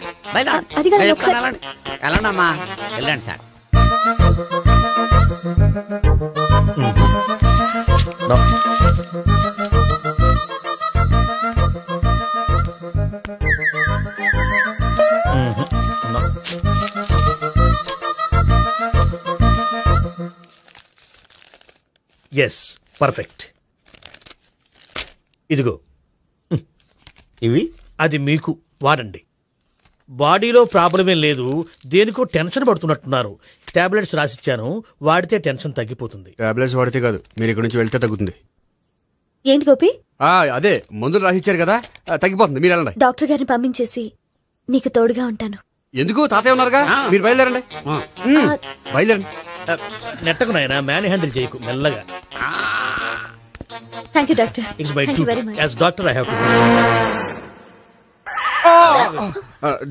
వెళ్ళండి అమ్మా, వెళ్ళండి సార్. Yes, perfect. ఇదిగో ఇవి, అది మీకు వాడండి. బాడీలో ప్రాబ్లం ఏం లేదు, దేనికో టెన్షన్ పడుతున్నట్టున్నారు. టాబ్లెట్స్ రాసిచ్చాను, వాడితే టెన్షన్ తగ్గిపోతుంది. టాబ్లెట్స్ వాడితే కాదు, మీరు ఇక్కడ నుంచి వెళ్తే తగ్గుతుంది. ఏంటి గోపి? అదే మందులు రాసిచ్చారు కదా, తగ్గిపోతుంది. మీరు వెళ్ళండి. డాక్టర్ గారిని పంపించేసి నీకు తోడుగా ఉంటాను. ఎందుకు? తాతయ్య ఉన్నారుగా, మీరు బయలుదేరండి. బయలుదేరండి. నెట్టకు నాయనా, మ్యాన్ హ్యాండిల్ చేయకు, మెల్లగా. Thank you doctor. It's my duty as doctor. I have to.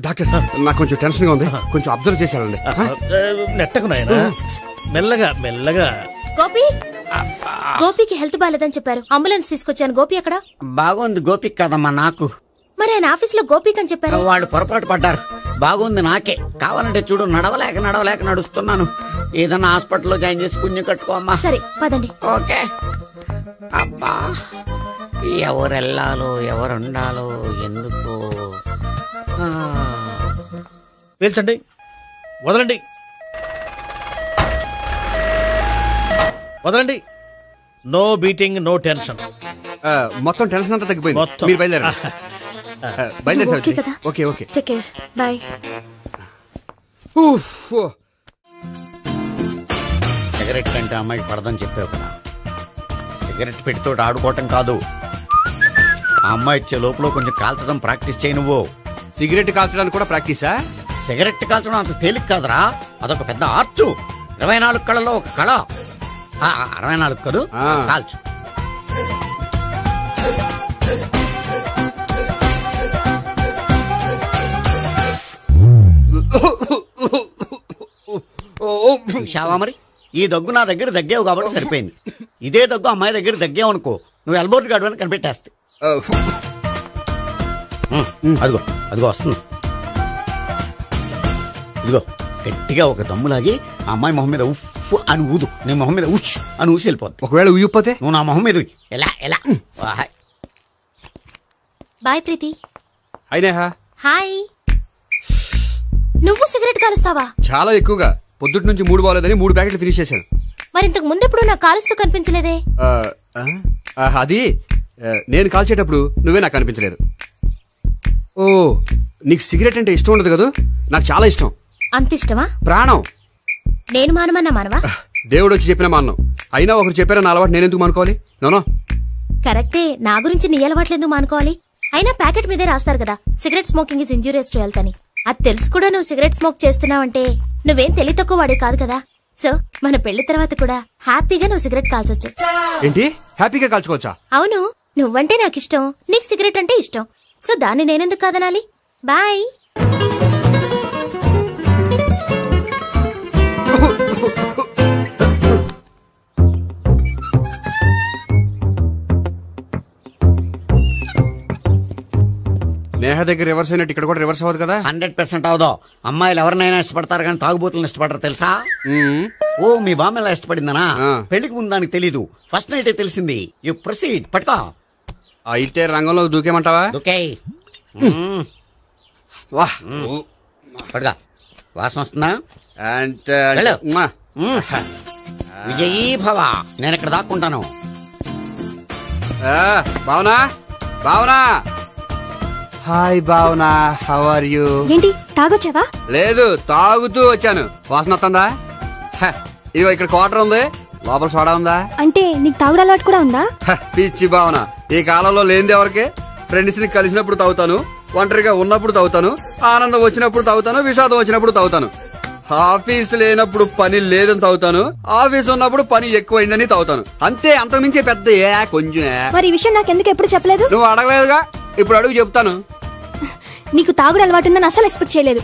Doctor నాకు కొంచెం టెన్షన్ గా ఉంది, కొంచెం అబ్జర్వ్ చేశానండి. నెట్టకు నాయనా, మెల్లగా మెల్లగా. గోపి, గోపికి హెల్త్ బాలేదని చెప్పారు, అంబులెన్స్ తీసుకొచ్చాను. గోపి అక్కడ బాగుంది. గోపిక్ కదమ్మా నాకు. మరి ఆయన ఆఫీస్ లో గోపిక్ అని చెప్పారు. వాళ్ళు పొరపాటు పడ్డారు. బాగుంది నాకే. కావాలంటే చూడు, నడవలేక నడుస్తున్నాను. ఏదన్నా హాస్పిటల్లో జాయిన్ చేసి పుణ్యం కట్టుకోమ్మా. సరే పదండి. ఓకే. అబ్బా, ఎవరెళ్ళాలో ఎవరుండాలో ఎందుకు. పీల్చండి, వదలండి, వదలండి. No beating, no tension. మొత్తం టెన్షన్ అంతా తగ్గిపోయింది. మొత్తం. మీరు బయలుదేరండి. ఓకే కదా? Okay okay. Take care, bye. Cigarette కంటే అమ్మాయికి పడదని చెప్పావు కదా. సిగరెట్ పెట్టితో ఆడుకోవటం కాదు, ఆ అమ్మాయి ఇచ్చే లోపల కొంచెం కాల్చడం ప్రాక్టీస్ చేయి. నువ్వు సిగరెట్ కాల్చడానికి కూడా ప్రాక్టీసా? సిగరెట్ కాల్చడం అంత తేలిక కాదురా, అదొక పెద్ద ఆర్ట్. 24 కళలో ఒక కళ. 64 కదు, కాల్చు. చూశావా మరి, ఈ దగ్గు నా దగ్గర దగ్గేవు కాబట్టి సరిపోయింది. ఇదే దగ్గు అమ్మాయి దగ్గర దగ్గేవు అనుకో, నువ్వు ఎల్బోర్డ్ గాడు అని కనిపెట్టేస్తే. అదిగో అదిగో వస్తుంది. ఇదిగో గట్టిగా ఒక దమ్ములాగి ఆ అమ్మాయి మొహం మీద ఉఫ్ అని ఊదు, నీ మొహం మీద ఉచ్ అని ఊసి వెళ్ళిపోద్ది. ఒకవేళ ఊయకపోతే నువ్వు నా మొహం మీద ఎలా ఎలా. బాయ్ ప్రీతి. అయినా హాయ్. నువ్వు సిగరెట్ కాలుస్తావా? చాలా ఎక్కువగా. పొద్దుటి నుంచి 3 బాలేదని 3 ప్యాకెట్లు ఫినిష్ చేశాను. మరి ఇంతకు ముందు ఎప్పుడు నాకు కాలుస్తూ కనిపించలేదే? అది నేను కాల్చేటప్పుడు నువ్వే నాకు కనిపించలేదు. ఓ, నీకు సిగరెట్ అంటే ఇష్టం ఉండదు కదా? నాకు చాలా ఇష్టం. అంత ఇష్టమా? ప్రాణం. నేను మానమన్నా మానవా? దేవుడు వచ్చి చెప్పిన మానం. అయినా ఒకరు చెప్పారా నా అలవాటు నేనెందుకు మానుకోవాలి? నోనో. కరెక్టే, నా గురించి నీ అలవాట్లెందుకు మానుకోవాలి? అయినా ప్యాకెట్ మీదే రాస్తారు కదా, cigarette smoking is injurious to health అని. అది తెలుసు కూడా నువ్వు సిగరెట్ స్మోక్ చేస్తున్నావంటే నువ్వేం తెలివి తక్కువ వాడి కాదు కదా. సో మన పెళ్లి తర్వాత కూడా హ్యాపీగా నువ్వు సిగరెట్ కాల్చొచ్చు. ఏంటి, హ్యాపీగా కాల్చుకోవచ్చా? అవును, నువ్వంటే నాకు ఇష్టం, నీకు సిగరెట్ అంటే ఇష్టం. సో దాన్ని నేనెందుకు కాదనాలి? బాయ్. నేహ దగ్గర రివర్స్ అయినట్టు ఇక్కడ కూడా రివర్స్ అవ్వదు కదా? 100% అవదో. అమ్మాయిలు ఎవరినైనా ఇష్టపడతారు కానీ తాగుబోతులను ఇష్టపడరు తెలుసా? ఓ, మీ బామ్మ ఎలా ఇష్టపడిందనా? పెళ్లికి ముందు దానికి తెలీదు, ఫస్ట్ నైట్ తెలిసింది. You proceed. పట్టుకో. అయితే రంగంలో దూకేమంటావా? దూకే. పట్టుగా. వాసన వస్తుందా? విజయీ భవ. నేను ఇక్కడ దాక్కుంటాను. Bhavana, Bhavana. Hi Bhavana, how are you? ఏంటి, తాగొచ్చావా? లేదు, తాగుతూ వచ్చాను. వాసన వస్తుందా? ఇదిగో ఇక్కడ క్వార్టర్ ఉంది, లోపల సోడా ఉందా? అంటే నీకు తాగుడు అలవాటు కూడా ఉందా? పిచ్చి భావన, ఈ కాలంలో లేనిది ఎవరికి? ఫ్రెండ్స్ ని కలిసినప్పుడు తాగుతాను, ఒంటరిగా ఉన్నప్పుడు తాగుతాను, ఆనందం వచ్చినప్పుడు తాగుతాను, విషాదం వచ్చినప్పుడు తాగుతాను. ఆఫీస్ లేనప్పుడు పని లేదని తాగుతాను, ఆఫీస్ ఉన్నప్పుడు పని ఎక్కువైందని తాగుతాను. అంతే, అంతకుమించే పెద్ద కొంచెం. మరి ఈ విషయం నాకెందుకు ఎప్పుడు చెప్పలేదు? నువ్వు అడగలేదుగా, ఇప్పుడు అడుగు చెప్తాను. నీకు తాగుడు అలవాటు ఉందని అసలు ఎక్స్పెక్ట్ చేయలేదు.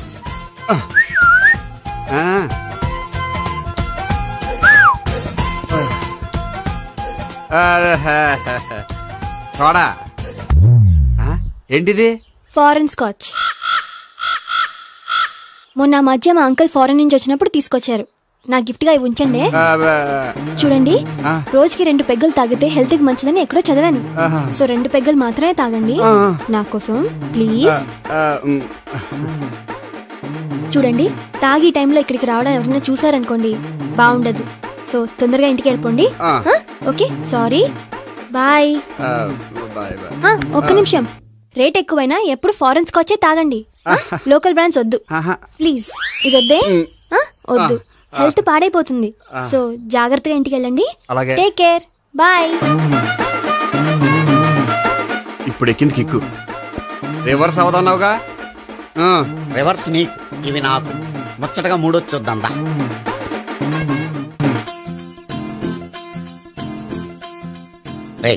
చూడా, ఏంటిది? Foreign scotch. మొన్న మధ్య మా అంకుల్ ఫారెన్ నుంచి వచ్చినప్పుడు తీసుకొచ్చారు. నా గిఫ్ట్ గా ఇవి ఉంచండి. చూడండి, రోజుకి 2 పెగ్గులు తాగితే హెల్త్ కి మంచిదని ఎక్కడో చదివాను. సో 2 పెగ్గులు మాత్రమే తాగండి నా కోసం ప్లీజ్. చూడండి, తాగి టైంలో ఇక్కడికి రావడం ఎవరైనా చూసారనుకోండి బాగుండదు. సో తొందరగా ఇంటికి వెళ్ళిపోండి. Okay, sorry, bye. ఒక్క నిమిషం, రేట్ ఎక్కువైనా ఎప్పుడు ఫారెన్ స్కాచే తాగండి, లోకల్ బ్రాండ్స్ వద్దు ప్లీజ్. ఇది వద్దే, వద్దు, హెల్త్ పాడైపోతుంది. సో జాగ్రత్తగా ఇంటికి వెళ్ళండి. Take care, bye. ఇప్పుడు ఎక్కింది కిక్కు. రివర్స్ అవదన్నావుగా? రివర్స్ నీకు, ఇవి నాకు. ముచ్చటగా 3 చూద్దాందా. రే,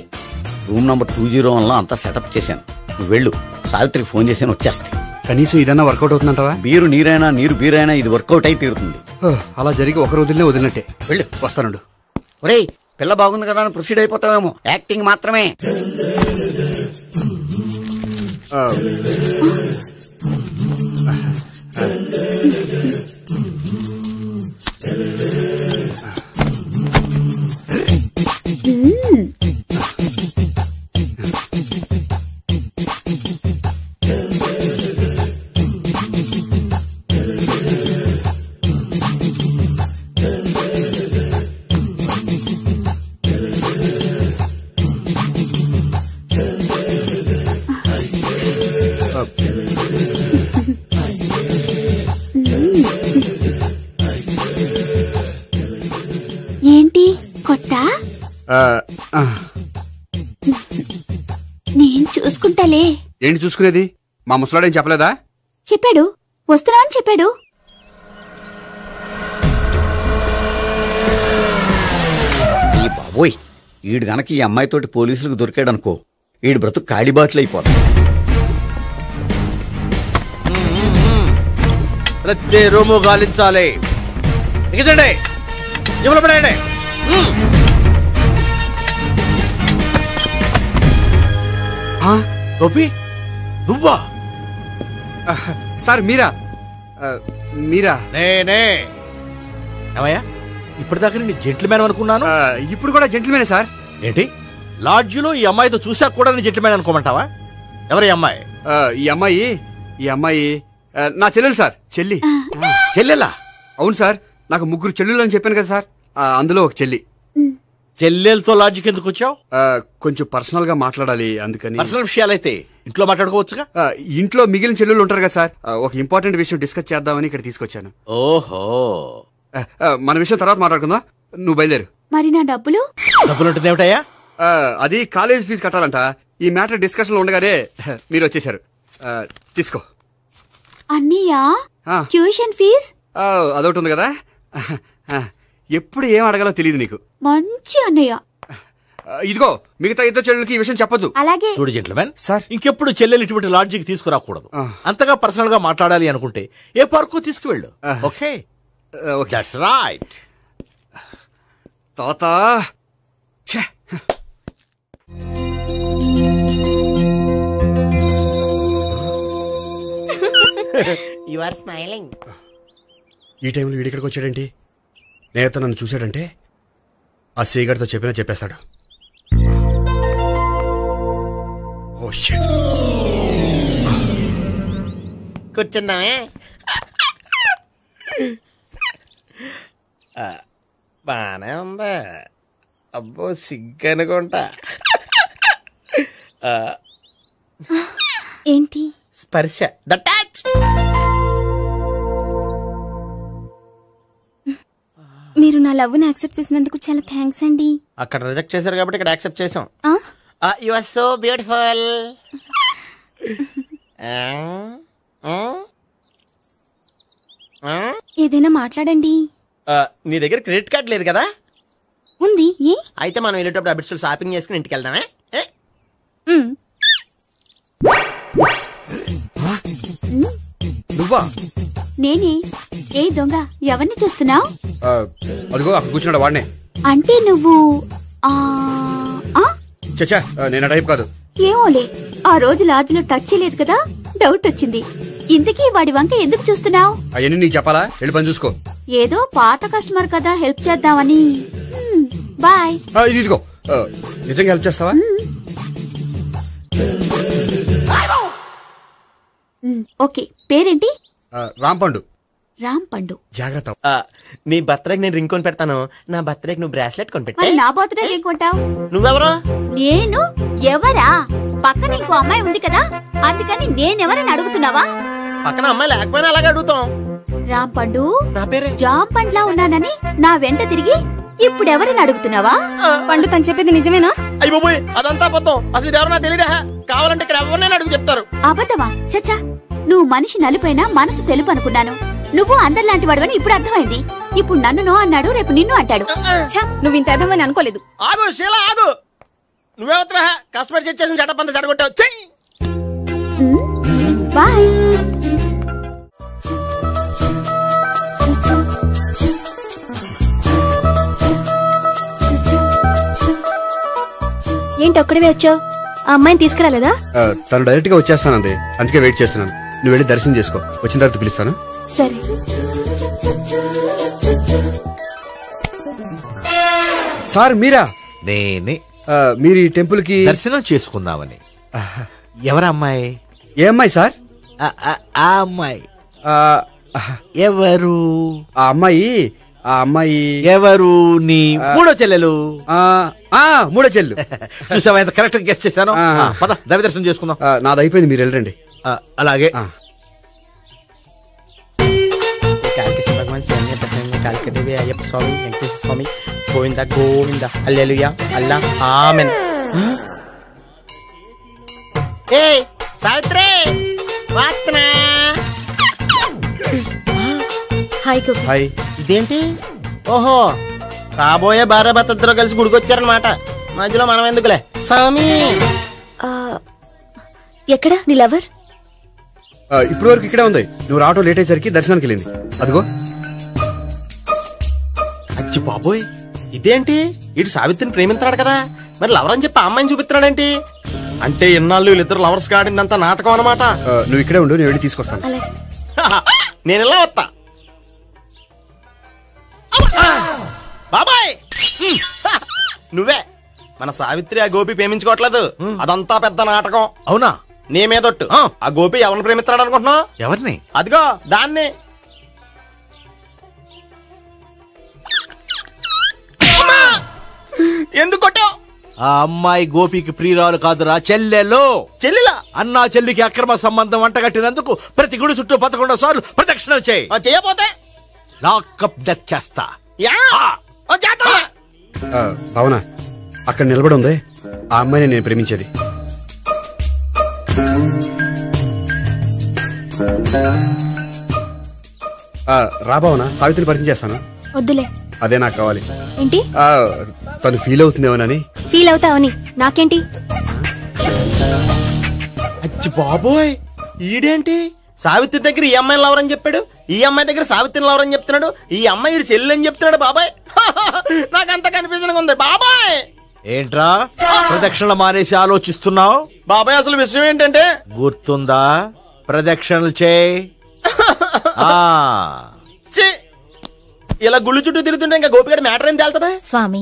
రూమ్ నంబర్ 201లో అంతా సెటప్ చేశాను. నువ్వు వెళ్ళు, సావిత్రికి ఫోన్ చేశాను, వచ్చేస్తాయి. కనీసం ఇదన్నా వర్కౌట్ అవుతుందంటావా? బీరు నీరైనా నీరు బీరైనా ఇది వర్కౌట్ అయి తీరుతుంది. అలా జరిగి ఒక రోజులనే వదిలినట్టే. వెళ్ళు, వస్తానుండు. ఒరేయ్, పిల్ల బాగుంది కదా అని ప్రొసీడ్ అయిపోతావేమో. యాక్టింగ్ మాత్రమే. ఏంటి కొత్త? నేను చూసుకుంటాలే. ఏంటి చూసుకునేది? మా ముసలాడేం చెప్పలేదా? చెప్పాడు, వస్తున్నా అని చెప్పాడు. ఈ బాబోయ్, ఈడు గనక ఈ అమ్మాయితోటి పోలీసులకు దొరికాడనుకో, ఈడు బ్రతుకు కాళీబాట్లు అయిపోతాడు. ప్రతి రూము గాలించాలి. ఎగచండి, జబ్బులు పడండి. గోపి, నువ్వా? సార్ మీరా? మీరా? నేనే. ఏమయ్యా, ఇప్పటిదాకా నేను జెంట్లమ్యాన్ అనుకున్నాను. ఇప్పుడు కూడా జెంట్లమ్యానే సార్. ఏంటి, లాడ్జిలో ఈ అమ్మాయితో చూసాక కూడా నేను జెంట్లమ్యాన్ అనుకోమంటావా? ఎవరు ఈ అమ్మాయి? ఈ అమ్మాయి నా చెల్లెలు సార్. చెల్లెలా? అవును సార్, నాకు 3 చెల్లెలు అని చెప్పాను కదా సార్, అందులో ఒక చెల్లి. చెల్లెలతో లాడ్జికి ఎందుకు వచ్చావు? కొంచెం పర్సనల్ గా మాట్లాడాలి, అందుకని. పర్సనల్ విషయాలైతే ఇంట్లో మాట్లాడుకోవచ్చుగా. ఇంట్లో మిగిలిన చెల్లెలు ఉంటారు కదా సార్, ఒక ఇంపార్టెంట్ విషయం డిస్కస్ చేద్దామని ఇక్కడ తీసుకొచ్చాను. ఓహో, మన విషయం తర్వాత మాట్లాడుకుందాం. నువ్వు బయలుదేరు. మరి నా డబ్బులు? డబ్బులు ఉంటుంది ఏమిటయ్యా? అది కాలేజ్ ఫీజు కట్టాలంట. ఈ మ్యాటర్ డిస్కషన్ లో ఉండగానే మీరు వచ్చేసారు. తీసుకో. అన్నయ్యా, ట్యూషన్ ఫీజ్? అదొకటి ఉంది కదా. ఎప్పుడు ఏం అడగాలో తెలియదు నీకు. మంచి అన్నయ్య. ఇదిగో, మిగతా 2 చెల్లెలకి ఈ విషయం చెప్పొద్దు. అలాగే. చూడు జెంట్లమెన్ సార్, ఇంకెప్పుడు చెల్లెలు ఇటువంటి లాడ్జికి తీసుకురాకూడదు. అంతగా పర్సనల్ గా మాట్లాడాలి అనుకుంటే ఏ పార్కు తీసుకువెళ్ళు. Okay, that's right. తాత, యు ఆర్ స్మైలింగ్. ఈ టైంలో వీడిక్కడికి వచ్చాడేంటి? నేత నన్ను చూశాడంటే ఆ సీగర్తో చెప్పేస్తాడు. Oh shit. కూర్చుందామే. బానే ఉందా? అబ్బో, సిగ్గనుకుంటా. ఏంటి? స్పర్శ, ద టచ్. మీరు నా లవ్ ని యాక్సెప్ట్ చేసినందుకు చాలా థ్యాంక్స్ అండి. అక్కడ రిజెక్ట్ చేశారు కాబట్టి ఇక్కడ యాక్సెప్ట్ చేసాం. You are so beautiful. ఏదైనా మాట్లాడండి. నీ దగ్గర క్రెడిట్ కార్డ్ లేదు కదా? ఉంది. ఏ? అయితే మనం వెళ్ళేటప్పుడు అబిట్స్ షాపింగ్ చేసుకుని ఇంటికి వెళ్దామే. నువ్వా? నేనే. ఏ దొంగ, ఎవరిని చూస్తున్నావు? అదిగో అక్కడ కూర్చున్నాడు, వాడినే. అంటే నువ్వు చచ్చా, నేను టైప్ కాదు. ఏమోలే, ఆ రోజు లాడ్జిలో టచ్ చేయలేదు కదా, డౌట్ వచ్చింది. ఇంతకీ వాడి వంక ఎందుకు చూస్తున్నావు? అవన్నీ నీకు చెప్పాలా? వెళ్ళి పని చూసుకో. ఏదో పాత కస్టమర్ కదా, హెల్ప్ చేద్దామని. బాయ్. ఇదిగో, నిజంగా హెల్ప్ చేస్తావా? ఓకే. పేరేంటి? రాంపండు. రాంపండు. జాగ్రత్త. నీ బర్త్డేకి నేను రింగ్ కొని పెడతాను, నా బర్త్డేకి నువ్వు బ్రాస్లెట్ కొని పెట్టా. నా బర్త్డే ఏం కొంటావు? నువ్వెవరు? నేను ఎవరా? పక్కన ఇంకో అమ్మాయి ఉంది కదా, అందుకని నేనెవరని అడుగుతున్నావా? పక్కన అమ్మాయి లేకపోయినా అలాగే అడుగుతాం. రాంపండు, నా పేరే జాం పండ్లా ఉన్నానని నా వెంట తిరిగి ఇప్పుడెవరని అడుగుతున్నావా? పండు తను చెప్పేది నిజమేనా? అయ్య బాబోయ్, అదంతా అబద్ధం. అసలు ఇది ఎవరన్నా తెలియదా? కావాలంటే ఇక్కడ ఎవరినైనా అడుగు చెప్తారు. అబద్ధమా? చచ్చా, నువ్వు మనిషి నలుపైనా మనసు తెలుపు అనుకున్నాను. నువ్వు అందరిలాంటి వాడవని ఇప్పుడు అర్థమైంది. ఇప్పుడు నన్ను నో అన్నాడు, రేపు నిన్ను అంటాడు. నువ్వు ఇంత అర్థమని అనుకోలేదు. ఆగు శీల, ఆగు. నువ్వేవత్తవా? కస్టమర్ చెక్ చేసి చెడ్డ పంత చెడగొట్టావు. బాయ్. ఏంటి ఒక్కడివే వచ్చావు? ఆ అమ్మాయిని తీసుకురాలేదా? తను డైరెక్ట్ గా వచ్చేస్తానంది, అందుకే వెయిట్ చేస్తున్నాను. నువ్వు వెళ్ళి దర్శనం చేసుకో, వచ్చిన తర్వాత పిలుస్తాను. సరే. సార్ మీరా? నేనే. మీరు ఈ టెంపుల్ కి దర్శనం చేసుకుందామని. ఎవరమ్మాయి? ఏ అమ్మాయి సార్? ఆ అమ్మాయి ఎవరు? ఆ అమ్మాయి ఎవరు? నీ మూడో చెల్లెలు. మూడో చెల్లు. చూసావా ఎంత కరెక్ట్ గా గెస్ట్ చేశాను. పద దైవ దర్శనం చేసుకుందాం. నాది అయిపోయింది, మీరు వెళ్ళండి. అలాగే. కాళికదేవి, అయ్యప్ప స్వామి, వెంకటేశ్వర స్వామి, గోవింద గోవింద, హల్లెలూయా, అల్లా, ఆమెన్. సావిత్రి వాత్నా. హాయ్. ఇదేంటి? ఓహో, కాబోయే భార్య భర్తద్దరు కలిసి గుడికొచ్చారనమాట. మధ్యలో మనం ఎందుకులే. స్వామి ఎక్కడ నీ లవర్? ఇప్పుడు వరకు ఇక్కడే ఉంది. నువ్వు రావటం లేట్ అయ్యేసరికి దర్శనానికి వెళ్ళింది. అదిగో. అచ్చి బాబోయ్, ఇదేంటి? ఇటు సావిత్రిని ప్రేమిస్తున్నాడు కదా, మరి లవర్ అని చెప్పి ఆ అమ్మాయిని చూపిస్తున్నాడేంటి? అంటే ఇన్నాళ్ళు వీళ్ళిద్దరు లవర్స్ కాడిందంతా నాటకం అనమాట. నువ్వు ఇక్కడే ఉండు, నేను వెళ్ళి తీసుకొస్తాను. నేను ఇలా వస్తా. బాబాయ్ నువ్వే. మన సావిత్రి ఆ గోపి ప్రేమించుకోవట్లేదు, అదంతా పెద్ద నాటకం. అవునా? నీ మీదొట్టు. ఆ గోపి ఎవరిని ప్రేమిస్తున్నాడు అనుకుంటున్నావు? ఎవరిని? అదిగో దాన్ని. ఎందుకు కొట్టావు? ఆ అమ్మాయి గోపికి ప్రియురాలు కాదురా, చెల్లెలు. చెల్లెలా? అన్నా చెల్లికి అక్రమ సంబంధం వంటగట్టినందుకు ప్రతి గుడి చుట్టూ 11 సార్లు ప్రదక్షిణలు చేయి. చేయపోతే లాకప్ డెత్ చేస్తా. అవునా? అక్కడ నిలబడి ఉంది ఆ అమ్మాయిని నేను ప్రేమించేది. రాబావునా, సావిత్రిని పరిచయం చేస్తాను. వద్దులే. అదే నాకు కావాలి. ఏంటి? తను ఫీల్ అవుతుందేమోనని. ఫీల్ అవుతావని నాకేంటి? అచ్చి బాబోయ్, ఈడేంటి సావిత్రి దగ్గర ఈ అమ్మాయిని లవర్ అని చెప్పాడు, ఈ అమ్మాయి దగ్గర సావిత్రిని లవర్ అని చెప్తున్నాడు, ఈ అమ్మాయి ఈడు చెల్లి అని చెప్తున్నాడు. బాబాయ్ నాకంత కన్ఫ్యూజన్ ఉంది. బాబాయ్ ఏంట్రా ప్రదక్షిణలు మానేసి ఆలోచిస్తున్నావు? బాబాయ్ అసలు విషయం ఏంటంటే, గుర్తుందా? ప్రదక్షిణలు చేయి. ఇలా గుళ్ళు చుట్టూ తిరుగుతుంటే ఇంకా గోపిగడ మ్యాటర్ ఏం తేలుతుందా? స్వామి,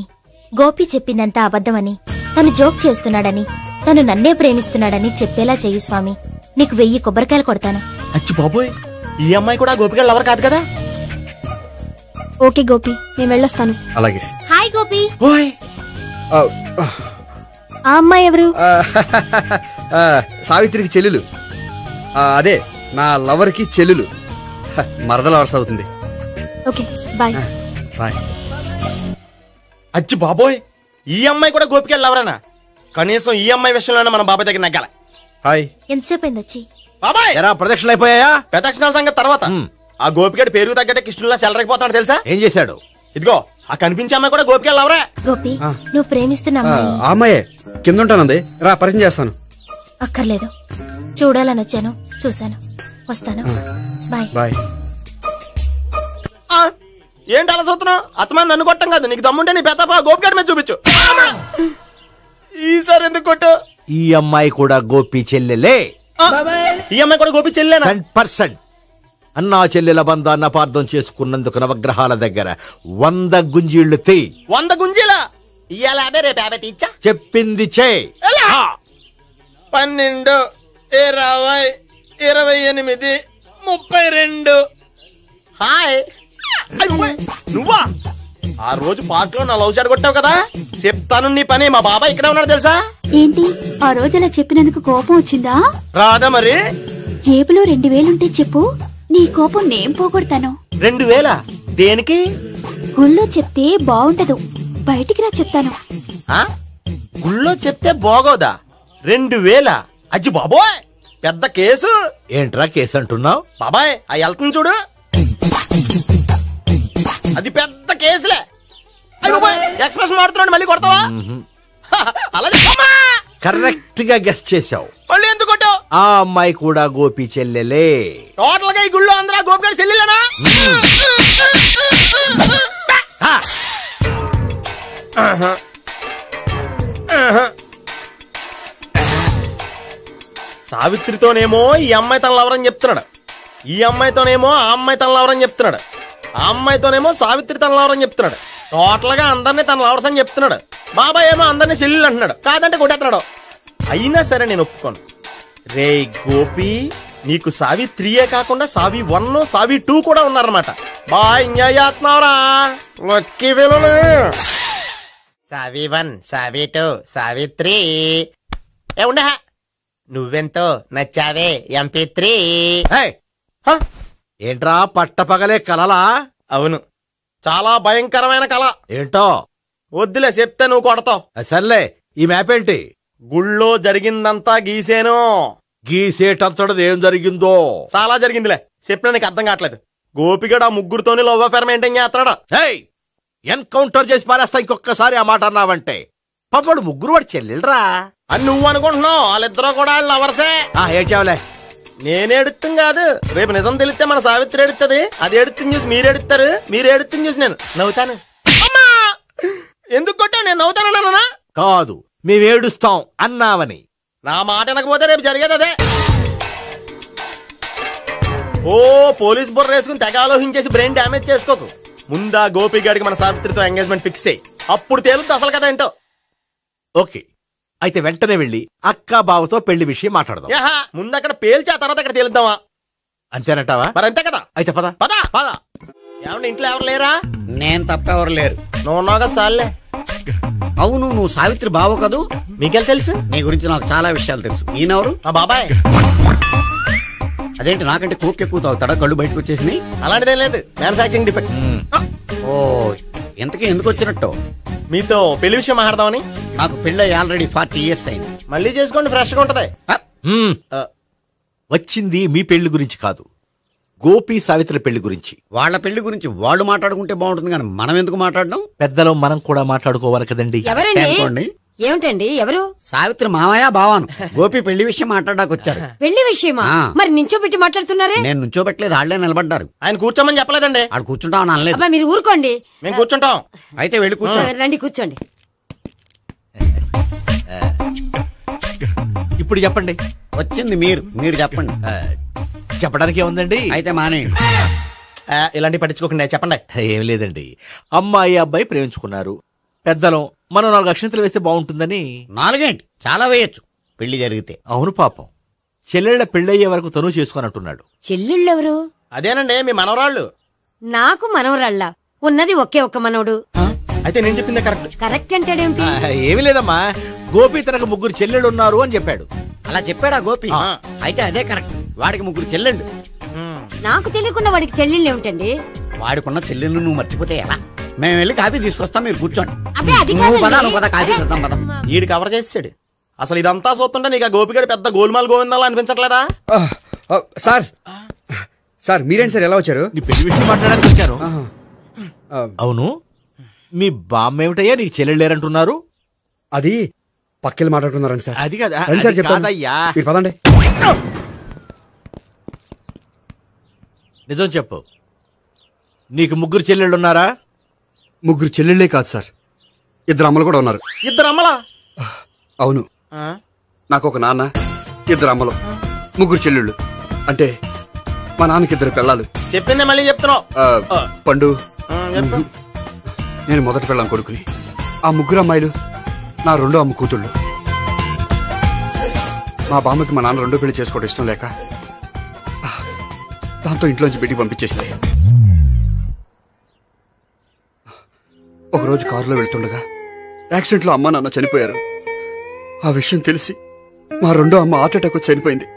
గోపి చెప్పిందంతా అబద్ధమని, తను జోక్ చేస్తున్నాడని, తను నన్నే ప్రేమిస్తున్నాడని చెప్పేలా చెయ్యి స్వామి. నీకు 1000 కొబ్బరికాయలు కొడతాను. అచ్చి బాబోయ్, ఈ అమ్మాయి కూడా గోపిగడ లవర్ కాదు కదా? ఓకే గోపి, నేను వెళ్ళొస్తాను. అలాగే. హాయ్ గోపి. ఆ అమ్మాయి ఎవరు? సావిత్రికి చెల్లెలు. అదే నా లవర్ కి చెల్లెలు. మరద లవర్స్ అవుతుంది. Okay bye. బాయ్. అచ్చి బాబోయ్, ఈ అమ్మాయి కూడా గోపిగడ లవరేనా? కనీసం ఈ అమ్మాయి విషయంలోనే మన బాబాయ్ దగ్గర నగ్గాల. హాయ్. ఎంతసేపు అయింది వచ్చి? బాబాయ్ ప్రదక్షిణలు అయిపోయాయా? ప్రదక్షిణాల సంగతి తర్వాత. ఆ గోపిగడ పేరు తగ్గట్టే కృష్ణులా చెలరైపోతాడు తెలుసా? ఏం చేశాడు? ఇదిగో ఆ కనిపించే అమ్మాయి కూడా గోపిగడ లవరే. గోపి, నువ్వు ప్రేమిస్తున్న అమ్మాయి అమ్మాయే కింద ఉంటానంది. రా పరిచయం చేస్తాను. అక్కర్లేదు, చూడాలని వచ్చాను, చూశాను, వస్తాను. బాయ్. బాయ్. ఏంటి అలా చూస్తున్నావు? అత్తమా నన్ను కొట్టం కాదు, నీకు దమ్ముంటే నీ పెద్దపా గోపిగడ మీద చూపించు. ఈసారి ఎందుకు కొట్టు? ఈ అమ్మాయి కూడా గోపి చెల్లెలే. ఈ అమ్మాయి కూడా గోపి చెల్లెనా? 100%. అన్నా చెల్లెల బంధాన్ని అపార్థం చేసుకున్నందుకు నవగ్రహాల దగ్గర 100 గుంజీళ్లు తీ. 100 గుంజీలా? ఇవాళ 50, రేపు 50 తీచ్చా. చెప్పింది చే. 12, 20, 28, 32. హాయ్. నువ్వా? ఆ రోజు పార్క్ లో నా లవ్ షాట్ కొట్టావు కదా, చెప్తాను నీ పని. మా బాబాయ్ ఇక్కడే ఉన్నాడు తెలుసా? ఏంటి ఆ రోజు అలా చెప్పినందుకు కోపం వచ్చిందా? రాదా మరి? జేబులో 2000 ఉంటే చెప్పు, నీ కోపం నేను పోగొడతాను. 2000? దేనికి? గుళ్ళో చెప్తే బాగుంటదు, బయటికి రా చెప్తాను. గుళ్ళో చెప్తే బాగోదా? 2000? అజ్జి బాబోయ్, పెద్ద కేసు. ఏంట్రా కేసు అంటున్నావు? బాబాయ్ ఆ వెళ్తుంది చూడు, అది పెద్ద కేసులే. ఎక్స్ప్రెస్ మాడుతున్నాడు, మళ్ళీ కొడతావా? అలా కరెక్ట్ గా గెస్ట్ చేసావు. మళ్ళీ ఎందుకు కొట్టావు? ఆ అమ్మాయి కూడా గోపి చెల్లెలే. టోటల్ గా ఈ గుళ్ళో అందరూ గోపి గారి చెల్లెలేనా? సావిత్రితోనేమో ఈ అమ్మాయి తన లవరని చెప్తున్నాడు, ఈ అమ్మాయితోనేమో ఆ అమ్మాయి తన లవరని చెప్తున్నాడు, ఆ అమ్మాయితోనేమో సావిత్రి తన లవరని చెప్తున్నాడు. టోటల్ గా అందరినీ తన లవర్స్ అని చెప్తున్నాడు. బాబాయ్ ఏమో అందరినీ చెల్లెలు అంటున్నాడు. కాదంటే కొట్టేస్తున్నాడు. అయినా సరే నేను ఒప్పుకోను. రే గోపి, నీకు సావి3 కాకుండా సావి1, సావి2 కూడా ఉన్నారన్నమాట. బాయ్ ఎంజాయ్ చేస్తున్నావురా. లక్కీ పిల్లలు. సావి1, సావి2, సావి3. ఏ ఉండ, నువ్వెంతో నచ్చావే MP3. ఏంట్రా పట్టపగలే కలలా? అవును, చాలా భయంకరమైన కళ. ఏంటో వద్దులే, చెప్తే నువ్వు కొడతావు. సర్లే, ఈ మ్యాప్ ఏంటి? గుళ్ళో జరిగిందంతా గీసేను. గీసేటంతటది ఏం జరిగిందో? చాలా జరిగిందిలే, చెప్పినా నీకు అర్థం కావట్లేదు. గోపిగడు ఆ ముగ్గురుతోని లవ్ అఫేర్ మెయింటైన్ చేస్తున్నాడు. ఎన్కౌంటర్ చేసి పారేస్తా ఇంకొకసారి ఆ మాట అన్నావంటే. పాపడు ముగ్గురు వాడు చెల్లెలరా అని నువ్వు అనుకుంటున్నావు. వాళ్ళిద్దరూ కూడా లవర్సే. ఏడ్చావులే. నేనే ఎడుతుంది కాదు, రేపు నిజం తెలిస్తే మన సావిత్రి ఎడుతుంది. అది ఎడుతుంది చూసి మీరు ఎడుతారు, మీరు ఎడుతుంది చూసి నేను నవ్వుతాను. ఎందుకు కొట్టా? నేను నవ్వుతానన్నా? కాదు, మేమేడుస్తాం అన్నావని. నా మాట వినకపోతే రేపు జరిగేది అదే. ఓ పోలీస్ బుర్ర వేసుకుని తెగ ఆలోచించేసి బ్రెయిన్ డ్యామేజ్ చేసుకోకు. ముందా గోపిగాడికి మన సావిత్రితో ఎంగేజ్మెంట్ ఫిక్స్ అయ్యి అప్పుడు తేలుతుంది అసలు కదా ఏంటో. ఓకే, అయితే వెంటనే వెళ్ళి అక్క బావతో పెళ్లి విషయం మాట్లాడదాం. ముందు అక్కడ పేల్చి ఆ తర్వాత అక్కడ తేలుద్దామా? అంతేనంటావా? మరి అంతే కదా. అయితే పద పద పద. ఏమన్నా ఇంట్లో ఎవరు లేరా? నేను తప్ప ఎవరు లేరు. నువ్వు ఉన్నావు కదా సార్లే. అవును, నువ్వు సావిత్రి బావ కదూ? మీకెళ్ళి తెలుసు? నీ గురించి నాకు చాలా విషయాలు తెలుసు. ఈయనెవరు? మా బాబాయ్. అదేంటి నాకంటే కోక్ ఎక్కువ తాగుతాడా? కళ్ళు బయటకు వచ్చేసినాయి. అలాంటిదేం లేదు, మ్యానుఫాక్చరింగ్ డిఫెక్ట్. ఓ, ఎంతకీ ఎందుకు వచ్చినట్టు? మీతో పెళ్లి విషయం మాట్లాడదామని. నాకు పెళ్ళి ఆల్రెడీ 40 years అయింది. మళ్ళీ చేసుకోండి, ఫ్రెష్ గా ఉంటది. వచ్చింది మీ పెళ్లి గురించి కాదు, గోపి సావిత్రి పెళ్లి గురించి. వాళ్ళ పెళ్లి గురించి వాళ్ళు మాట్లాడుకుంటే బాగుంటుంది, కానీ మనం ఎందుకు మాట్లాడడం? పెద్దలో మనం కూడా మాట్లాడుకోవాలి కదండి. ఎవరండి? ఏమిటండి? ఎవరు? సావిత్రి మామయ్య బావాను. గోపి పెళ్లి విషయం మాట్లాడడానికి వచ్చారు. పెళ్లి విషయమా? మరి నించోబెట్టి మాట్లాడుతున్నారే? నేను నుంచోబెట్టలేదు, ఆళ్లే నిలబడ్డారు. ఆయన కూర్చోమని చెప్పలేదండి. ఆడు కూర్చుంటామని అనలేదు. అబ్బా, మీరు ఊరుకోండి. మేము కూర్చుంటాం. అయితే వెళ్ళి కూర్చోండి. రండి, కూర్చోండి. ఇప్పుడు చెప్పండి. వచ్చింది మీరు చెప్పండి. చెప్పడానికి ఏముందండి? అయితే మానేయండి. ఇలాంటి పట్టించుకోకుండా చెప్పండి. ఏం లేదండి, అమ్మాయి అబ్బాయి ప్రేమించుకున్నారు. పెద్దలం మనం 4 అక్షంతలు వేస్తే బాగుంటుందని. 4 ఏంటి, చాలా వేయచ్చు పెళ్లి జరిగితే. అవును పాపం, చెల్లెళ్ళ పెళ్ళయ్యే వరకు తను చేసుకున్నట్టున్నాడు. చెల్లెళ్ళెవరు? అదేనండి మీ మనవరాళ్ళు. నాకు మనవరాళ్ళ ఉన్నది ఒకే ఒక్క మనవడు. అయితే నేను చెప్పిందే కరెక్ట్. కరెక్ట్ అంటాడేమిటి? ఏమి లేదమ్మా, గోపి తనకు 3 చెల్లెళ్ళు ఉన్నారు అని చెప్పాడు. అలా చెప్పాడా గోపి? అయితే అదే కరెక్ట్. వాడికి 3 చెల్లెళ్ళు. నాకు తెలియకుండా వాడికి చెల్లెళ్ళు ఏమిటండి? వాడికున్న చెల్లెళ్ళు నువ్వు మర్చిపోతే ఎలా? మేము వెళ్ళి కాఫీ తీసుకొస్తాం, మీరు కూర్చోండి. ఈడు కవర్ చేసాడు. అసలు ఇదంతా చూస్తుంటే నీకు ఆ గోపిగడు పెద్ద గోల్మాల్ గోవిందాలు అనిపించట్లేదా? సార్ మీరేంటి సార్ ఎలా వచ్చారు? నీ పెళ్లి విషయం మాట్లాడడానికి వచ్చాను. అవును, మీ బామ్మ ఏమిటయ్యా నీకు చెల్లెళ్ళు లేరంటున్నారు? అది పక్కెళ్ళి మాట్లాడుతున్నారండి సార్. అది కదా సార్ చెప్తాను, మీరు పదండి. నిజం చెప్పు, నీకు 3 చెల్లెళ్ళు ఉన్నారా? 3 చెల్లెళ్ళే కాదు సార్, 2 అమ్మలు కూడా ఉన్నారు. 2 అమ్మలా? అవును, నాకు ఒక నాన్న, 2 అమ్మలు, 3 చెల్లెళ్ళు. అంటే మా నాన్నకి 2 పిల్లలు. చెప్పిందే మళ్ళీ చెప్తున్నావు. పండు, నేను మొదటి పిల్లం కొడుకుని. ఆ 3 అమ్మాయిలు నా 2వ అమ్మ కూతుళ్ళు. మా బామ్మకి మా నాన్న 2వ పెళ్లి చేసుకోవడం ఇష్టం లేక దాంతో ఇంట్లోంచి బయటికి పంపించేసింది. ఒకరోజు కారులో వెళ్తుండగా యాక్సిడెంట్లో అమ్మా నాన్న చనిపోయారు. ఆ విషయం తెలిసి మా 2వ అమ్మ హార్ట్ అటాక్ వచ్చి చనిపోయింది.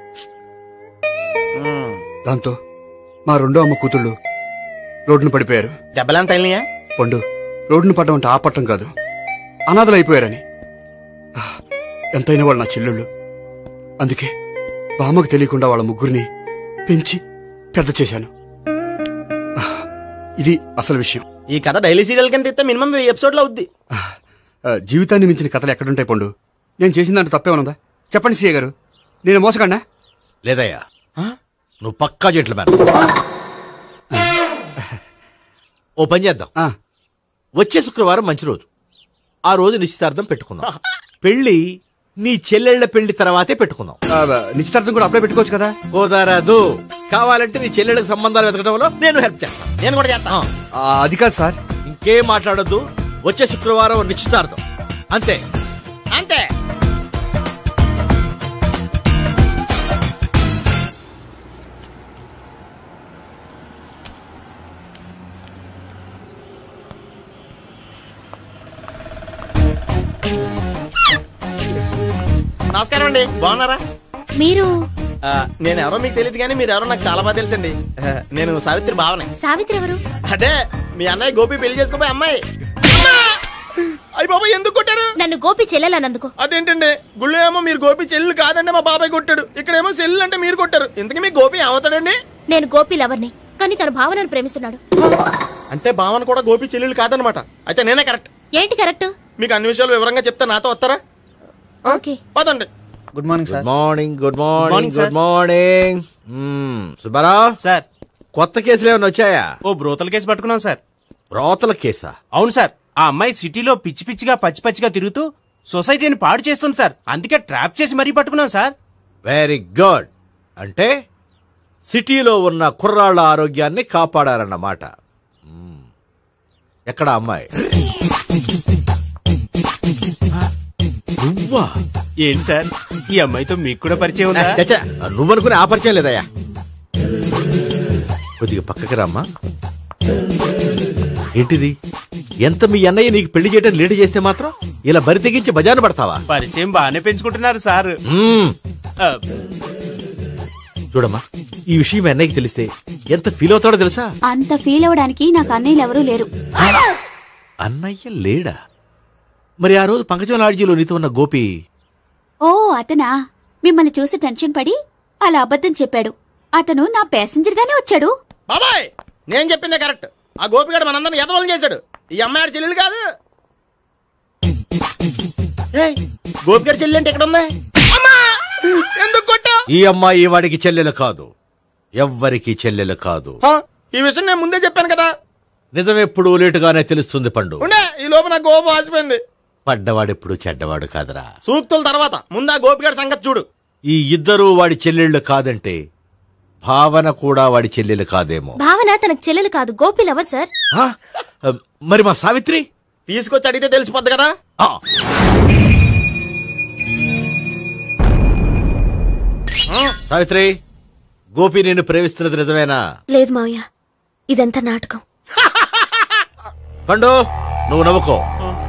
దాంతో మా 2వ అమ్మ కూతుళ్ళు రోడ్డును పడిపోయారు. దెబ్బలంత తగిలినాయా? పండు, రోడ్డును పడ్డం అంటే ఆపట్టం కాదు, అనాథలు అయిపోయారని. ఎంతైనా వాళ్ళు నా చెల్లెళ్ళు. అందుకే బామ్మకు తెలియకుండా వాళ్ళ 3 పెంచి పెద్ద చేశాను. ఇది అసలు విషయం. ఈ కథ డైలీ సీరియల్ కింద ఇస్తే మినిమం 1000 ఎపిసోడ్లు అవుద్ది. జీవితాన్ని మించిన కథలు ఎక్కడుంటాయి పండు? నేను చేసిన దాంట్లో తప్పేమనుందా? చెప్పండి సీఏ గారు, నేను మోసగండా? లేదయ్యా, నువ్వు పక్కా జెంట్లమ్యాన్. ఓ పని చేద్దాం, వచ్చే శుక్రవారం మంచి రోజు. ఆ రోజు నిశ్చితార్థం పెట్టుకుందాం. పెళ్లి నీ చెల్లెళ్ల పెళ్లి తర్వాతే పెట్టుకుందాం. నిశ్చితార్థం కూడా అప్పుడే పెట్టుకోవచ్చు కదా. కుదరదు. కావాలంటే నీ చెల్లెళ్ళకి సంబంధాలు వెతకడంలో నేను హెల్ప్ చేస్తాను. నేను కూడా చేస్తాను. అది కాదు సార్. ఇంకేం మాట్లాడొద్దు. వచ్చే శుక్రవారం నిశ్చితార్థం. అంతే అంతే. నమస్కారం అండి, బాగున్నారా? మీరు నేను ఎవరో మీకు తెలియదు కానీ మీరు ఎవరో నాకు చాలా బాగా తెలుసండి. నేను సావిత్రి బావనే. సావిత్రి ఎవరు? అదే మీ అన్నయ్య గోపి పెళ్లి చేసుకోపోయి అమ్మాయి. అయ్యి బాబాయ్ ఎందుకు కొట్టారు? నన్ను గోపి చెల్లెలన్నందుకు. అదేంటండి, గుళ్ళు ఏమో మీరు గోపి చెల్లెలు కాదండి మా బాబాయ్ కొట్టాడు, ఇక్కడేమో చెల్లెలు అంటే మీరు కొట్టారు. ఇంతకీ మీ గోపి ఏమవుతాడండి? నేను గోపి లవర్ని, కానీ తన భావనను ప్రేమిస్తున్నాడు. అంటే భావన కూడా గోపి చెల్లెలు కాదనమాట. అయితే నేనే కరెక్ట్. ఏంటి కరెక్ట్? మీకు అన్ని విషయాలు వివరంగా చెప్తే నాతో వస్తారా? ఓకే పదండి. Good morning sir. Morning. Good morning. Good morning. Subbarao sir, కొత్త కేసులు ఏమైనా వచ్చాయా? ఓ బ్రోతల కేసు పట్టుకున్నాం సార్. బ్రోతల కేసా? అవును సార్. ఆ అమ్మాయి సిటీలో పిచ్చి పిచ్చిగా పచ్చి పచ్చిగా తిరుగుతూ సొసైటీని పాడు చేస్తుంది సార్. అందుకే ట్రాప్ చేసి మరీ పట్టుకున్నాం సార్. Very good. అంటే సిటీలో ఉన్న కుర్రాళ్ళ ఆరోగ్యాన్ని కాపాడారన్నమాట. ఎక్కడ అమ్మాయి? నువ్వా? ఏంటి సార్, ఈ అమ్మాయితో మీకు కూడా పరిచయం ఉందా? నువ్వనుకునే ఆ పరిచయం లేదయ్యా. కొద్దిగా పక్కకి రామ్మా. ఏంటిది? ఎంత మీ అన్నయ్య నీకు పెళ్లి చేయడం లేట్ చేస్తే మాత్రం ఇలా బరి తెగించి బజారు పడతావా? పరిచయం బాగానే పెంచుకుంటున్నారు సార్. చూడమ్మా, ఈ విషయం మీ అన్నయ్యకి తెలిస్తే ఎంత ఫీల్ అవుతాడో తెలుసా? అంత ఫీల్ అవడానికి నాకు అన్నయ్యలు ఎవరూ లేరు. అన్నయ్య లేడా? మరి ఆ రోజు పంకజం లాడ్జీలో నీతో ఉన్న గోపి? ఓ అతనా? మిమ్మల్ని చూసి టెన్షన్ పడి అలా అబద్ధం చెప్పాడు. అతను నా ప్యాసింజర్ గానే వచ్చాడు. బాబాయ్, నేను చెప్పిందే కరెక్ట్. ఆ గోపిగాడు మనందరిని ఎదవలు చేశాడు. ఈ అమ్మాయి చెల్లెలు కాదు. గోపిగాడి చెల్లెలు అంటే ఎక్కడ ఉంది? ఎందుకు కొట్టా? ఈ అమ్మాయి వాడికి చెల్లెలు కాదు, ఎవ్వరికి చెల్లెలు కాదు. ఈ విషయం నేను ముందే చెప్పాను కదా. నిజమెప్పుడు లేటుగానే తెలుస్తుంది పండు. ఈ లోపు నా గోపు ఆసిపోయింది. పడ్డవాడెప్పుడు చెడ్డవాడు కాదురా. సూక్తుల తర్వాత ముందు ఆ గోపిగాడి సంగతి చూడు. ఈ ఇద్దరూ వాడి చెల్లెళ్ళు కాదంటే భావన కూడా వాడి చెల్లెలు కాదేమో. భావన తనకు చెల్లెలు కాదు, గోపి లవర్ సార్. మరి మా సావిత్రి? తీసుకొచ్చి అడిగితే తెలిసిపోద్ది కదా. సావిత్రి, గోపి నేను ప్రేమిస్తున్నది నిజమేనా? లేదు మావయ్య, ఇదంతా నాటకం. పండు, నువ్వు నవ్వుకో.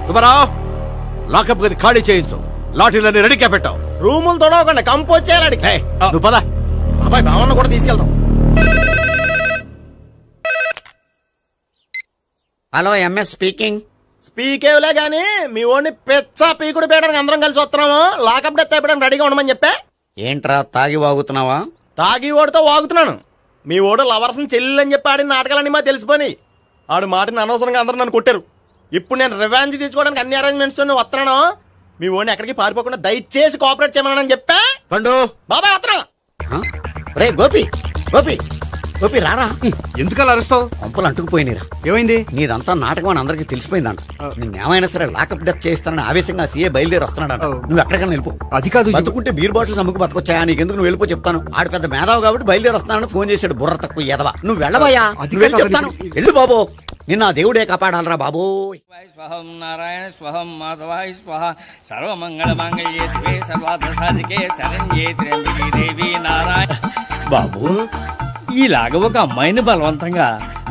సుబ్బారావు, లాకప్ గది ఖాళీ చేయించు. లాఠీలన్నీ రెడీగా పెట్టావు. రూములు తొడవకుండా కంపోజ్ చేయాలి. నువ్వు పద. అబ్బాయి భావన కూడా తీసుకెళ్దాం. Hello, MS speaking. స్పీకేవ్లే గానీ మీ ఓడిని పెచ్చా పీకుడు పేయడానికి అందరం కలిసి వస్తున్నాము. లాకప్ డెత్ అయిపోయడానికి రెడీగా ఉండమని చెప్పే. ఏంట్రా తాగి వాగుతున్నావా? తాగి ఓడితో వాగుతున్నాను. మీ ఓడు లవర్స్ని చెల్లెలు అని చెప్పి ఆడిన నాటకాలన్నీ మా తెలిసిపోయి ఆడు మాటని అనవసరంగా అందరూ నన్ను కొట్టారు. ఇప్పుడు నేను రివెంజ్ తీసుకోవడానికి అన్ని అరేంజ్మెంట్స్ వస్తున్నాను. మీ ఓడిని ఎక్కడికి పారిపోకుండా దయచేసి కోఆపరేట్ చేయమని చెప్పా. పండు బాబాయ్ వస్తున్నా. రే గోపి, గోపి, గోపి రారా. ఎందుకలా అరుస్తావు? పంపులు అంటుకుపోయినరా. ఏమైంది? నీదంతా నాటకం అని అందరికి తెలిసిపోయిందంట. నేనేమైనా సరే లాకప్ డెత్ చేస్తానని ఆవేశంగా సీఏ బయలుదేరి వస్తున్నాడంట. నువ్వు ఎక్కడికైనా వెళ్ళిపో. అది కాదు, బతుకుంటే బీర్ బాటిల్స్ అమ్ముకు బతకొచ్చాయా? నీకెందుకు? నువ్వు వెళ్ళిపో చెప్తాను. ఆడు పెద్ద మేధావు కాబట్టి బయలుదేరి వస్తానని ఫోన్ చేశాడు. బుర్ర తక్కువ ఎదవా. నువ్వు వెళ్ళబోయా? చెప్తాను, వెళ్ళు బాబో. నిన్న దేవుడే కాపాడాలరా బాబో. స్వహం నారాయణ స్వహం మాధవాయ స్వహ సర్వమంగళ మాంగళ్యే శివే సర్వార్థ సాధికే శరణ్యే త్ర్యంబకే దేవి నారాయణ. బాబు, ఇలాగ ఒక అమ్మాయిని బలవంతంగా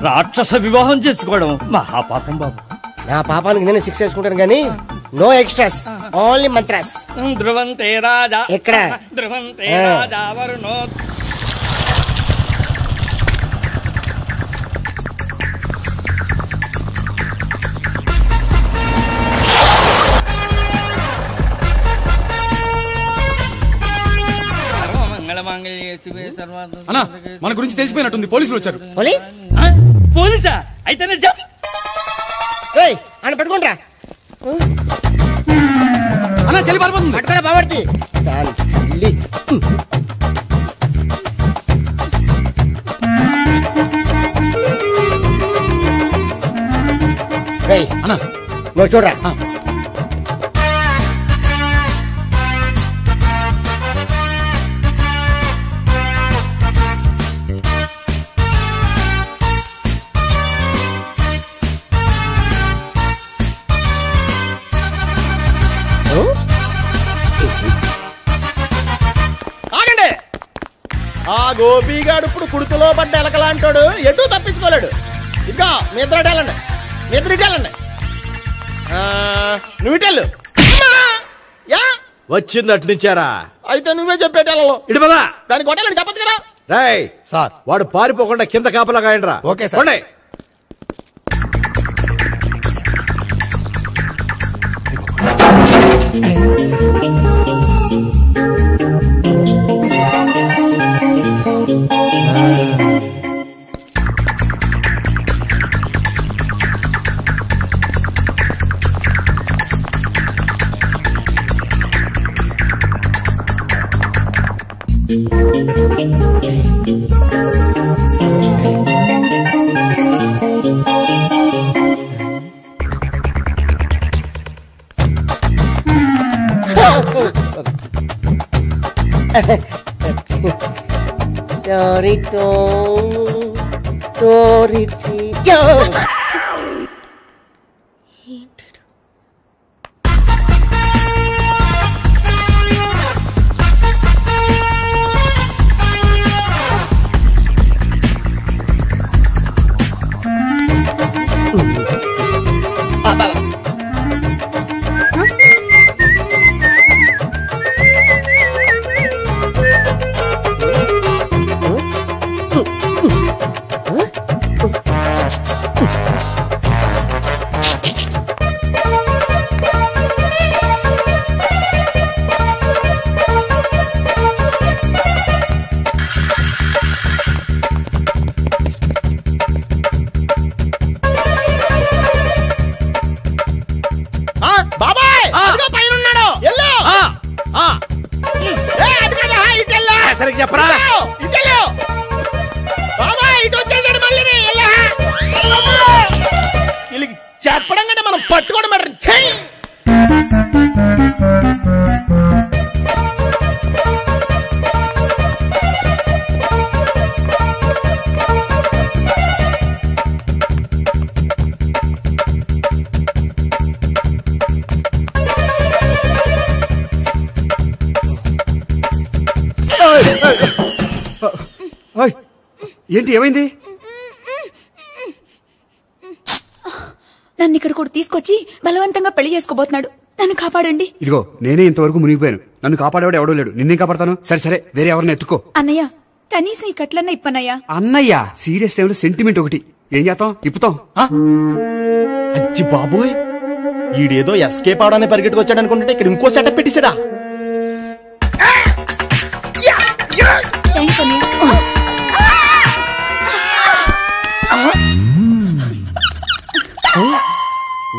రాక్షస వివాహం చేసుకోవడం మహాపాపం బాబు. నా పాపానికి నేను శిక్ష చేసుకుంటాను కానీ నో ఎక్స్ట్రాస్, ఓన్లీ మంత్రాస్. ధ్రువంతే రాజా ఎక్కడ? ధ్రువంతే రాజా వరుణో. అన్నా, మన గురించి తెలిసిపోయినట్టుంది. పోలీసులు వచ్చారు. పోలీసా? అయితేనే చెప్పు. అని పట్టుకుంటా. అన్నా, చలి పారిపోతుంది. పట్టుకోరా బావర్తి. అన్నా నువ్వు చూడరా. ఆ గోపిగాడు ఇప్పుడు కుడుతులో పడ్డ ఎలకలాంటాడు, ఎటు తప్పించుకోలేడు. ఇదిగో మీ ఇద్దరు వెళ్ళండి, మీ ఇద్దరు వెళ్ళండి. నువ్వు ఇటెళ్ళు. వచ్చిందటు నుంచారా? అయితే నువ్వే చెప్పేటెళ్ళలో ఇటు పదా. దానికి కొట్టాలని చెప్పచ్చు కదా. రాయ్ సార్, వాడు పారిపోకుండా కింద కాపలా కాయండిరా. Okay sir. చెప్పరా? చెప్పడం కంటే మనం పట్టుకోవడం మాట. ఏంటి ఏమైంది? నన్ను ఇక్కడ కూడా తీసుకొచ్చి బలవంతంగా పెళ్లి చేసుకోబోతున్నాడు. నన్ను కాపాడండి. ఇదిగో నేనే ఇంతవరకు మునిగిపోయాను. నన్ను కాపాడేవాడు ఎవడో లేడు. నిన్నే కాపాడతాను. సరే సరే, వేరే ఎవరిని ఎత్తుకో. అన్నయ్య, కనీసం ఈ కట్లన్నా ఇప్పనయ్యా. అన్నయ్య సీరియస్ టైంలో సెంటిమెంట్ ఒకటి. ఏం చేస్తాం? ఇప్పుతాం. అచ్చి బాబోయ్, ఈడేదో ఎస్కేప్ అవడానికి పరిగెట్టుకొచ్చాడు అనుకుంటే ఇక్కడ ఇంకో సెటప్ పెట్టేశాడా?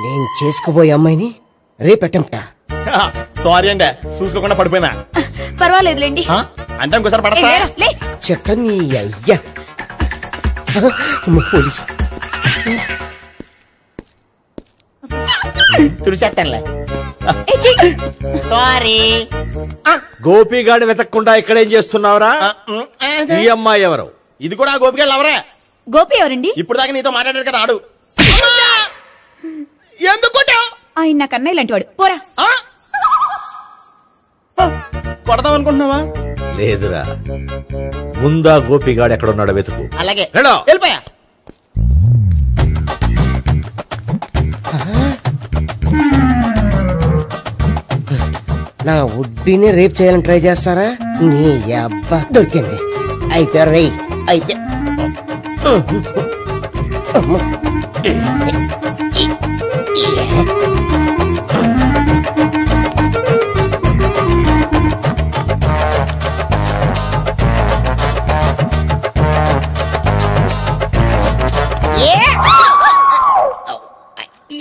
నేను చేసుకోబోయే అమ్మాయిని రేపెట్టంట. సారీ అండి, చూసుకోకుండా పడిపోయినా. పర్వాలేదులేండి. అంటే ఇంకోసారి పడతా చెత్త నీ అయ్యా. పోలీసు తుడిచేస్తానులే. సారీ. గోపిగాడి వెతకకుండా ఇక్కడేం చేస్తున్నావురా? ఈ అమ్మాయి ఎవరు? ఇది కూడా గోపిగాడు ఎవరే? గోపి ఎవరండి? ఇప్పుడు దాకా నీతో మాట్లాడారు కదా, ఆడు. ఎందుకు ఆయన నాకు అన్నయ్య లాంటి వాడు. పోరా. కొడదాం అనుకుంటున్నావా? లేదురా, ముందా గోపిగాడు ఎక్కడున్నాడో వెతుకు. అలాగే వెళ్ళిపోయా. నా ఉడ్బీని రేప్ చేయాలని ట్రై చేస్తారా? నీ అబ్బా దొరికింది. అయిపోయారు రేయ్, అయిపోయా.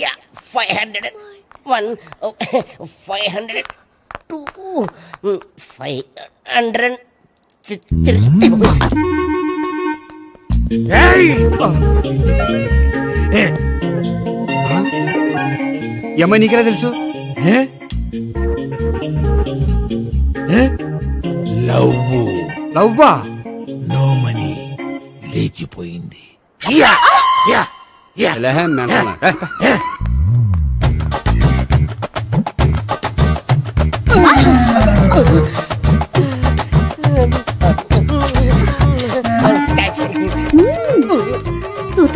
Yeah, 500, 1, 500, 2, 500, 3. అమ్మాయి నీకెలా తెలుసు? లవ్వా? నో మనీ, లేచిపోయింది.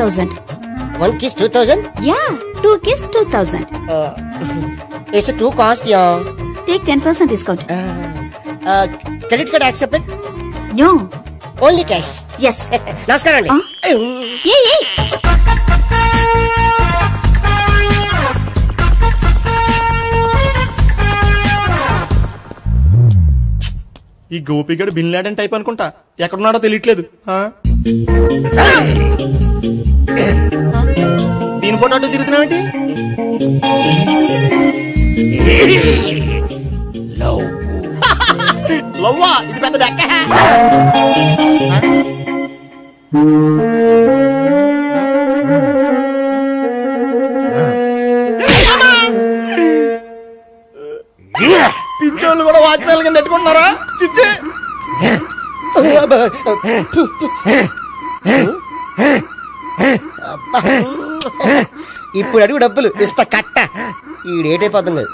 2000. 1 kiss 2000? Yeah, 2 kiss 2000. It's a too cost, yeah. Take 10% discount. Credit card accepted? No. Only cash? Yes. నమస్కారం అండి. ఈ గోపిగడు బిన్ లాడెన్ టైప్ అనుకుంటా, ఎక్కడున్నాడో తెలియట్లేదు. దీని ఫోటో అటు తిరుగుతున్నావేంటి? లవ్వా, ఇది పెద్ద దెక్క. పిచ్చోళ్ళు కూడా వాచ్మెన్ కింద పెట్టుకుంటున్నారా? చిచ్చే ఇప్పుడు అడుగు డబ్బులు ఇస్తా కట్ట. ఈ డేట్ అయిపోతాం కదా.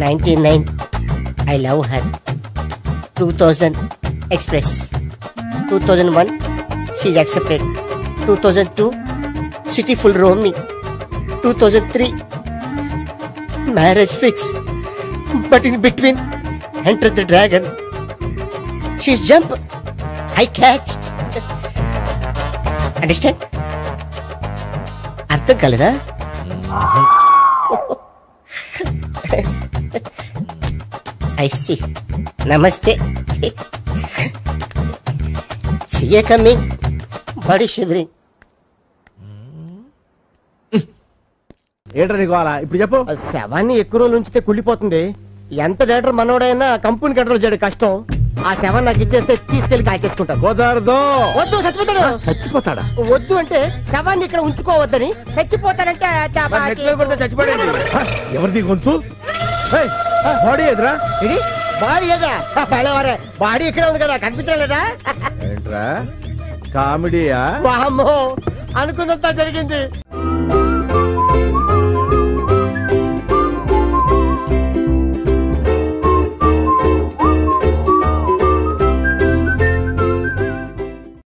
99 I love her. 2000 express. 2001 she's accepted. 2002 city full roaming. 2003 marriage fix. But in between enter the dragon. She's jump, I catch. Understand? అర్థం కలదా? I see. Namaste. See you coming. Body shivering. ఏంట్రా నీకు అలా ఇప్పుడు చెప్పు. శవాన్ని ఎక్కువ రోజులు ఉంచితే కుళ్ళిపోతుంది. ఎంత డేటర్ మనోడైనా కంపెనీ కంట్రోల్ చేయడం కష్టం. ఆ శవం నాకు ఇచ్చేస్తే తీసుకెళ్లి కాల్చేసుకుంటాను. కుదరదు. వద్దు, చచ్చిపోతాడు. చచ్చిపోతాడా? వద్దు అంటే శవాన్ని ఇక్కడ ఉంచుకోవద్దని. చచ్చిపోతాడంటే చచ్చిపోయాడు. ఎవరిది గొంతు? బాడీ ఎదురా? బాడీ ఏదా? పడేవారే బాడీ ఇక్కడ ఉంది కదా, కనిపించలేదా? ఏంట్రా కామెడీయా? వామ్మో, అనుకున్నంత జరిగింది.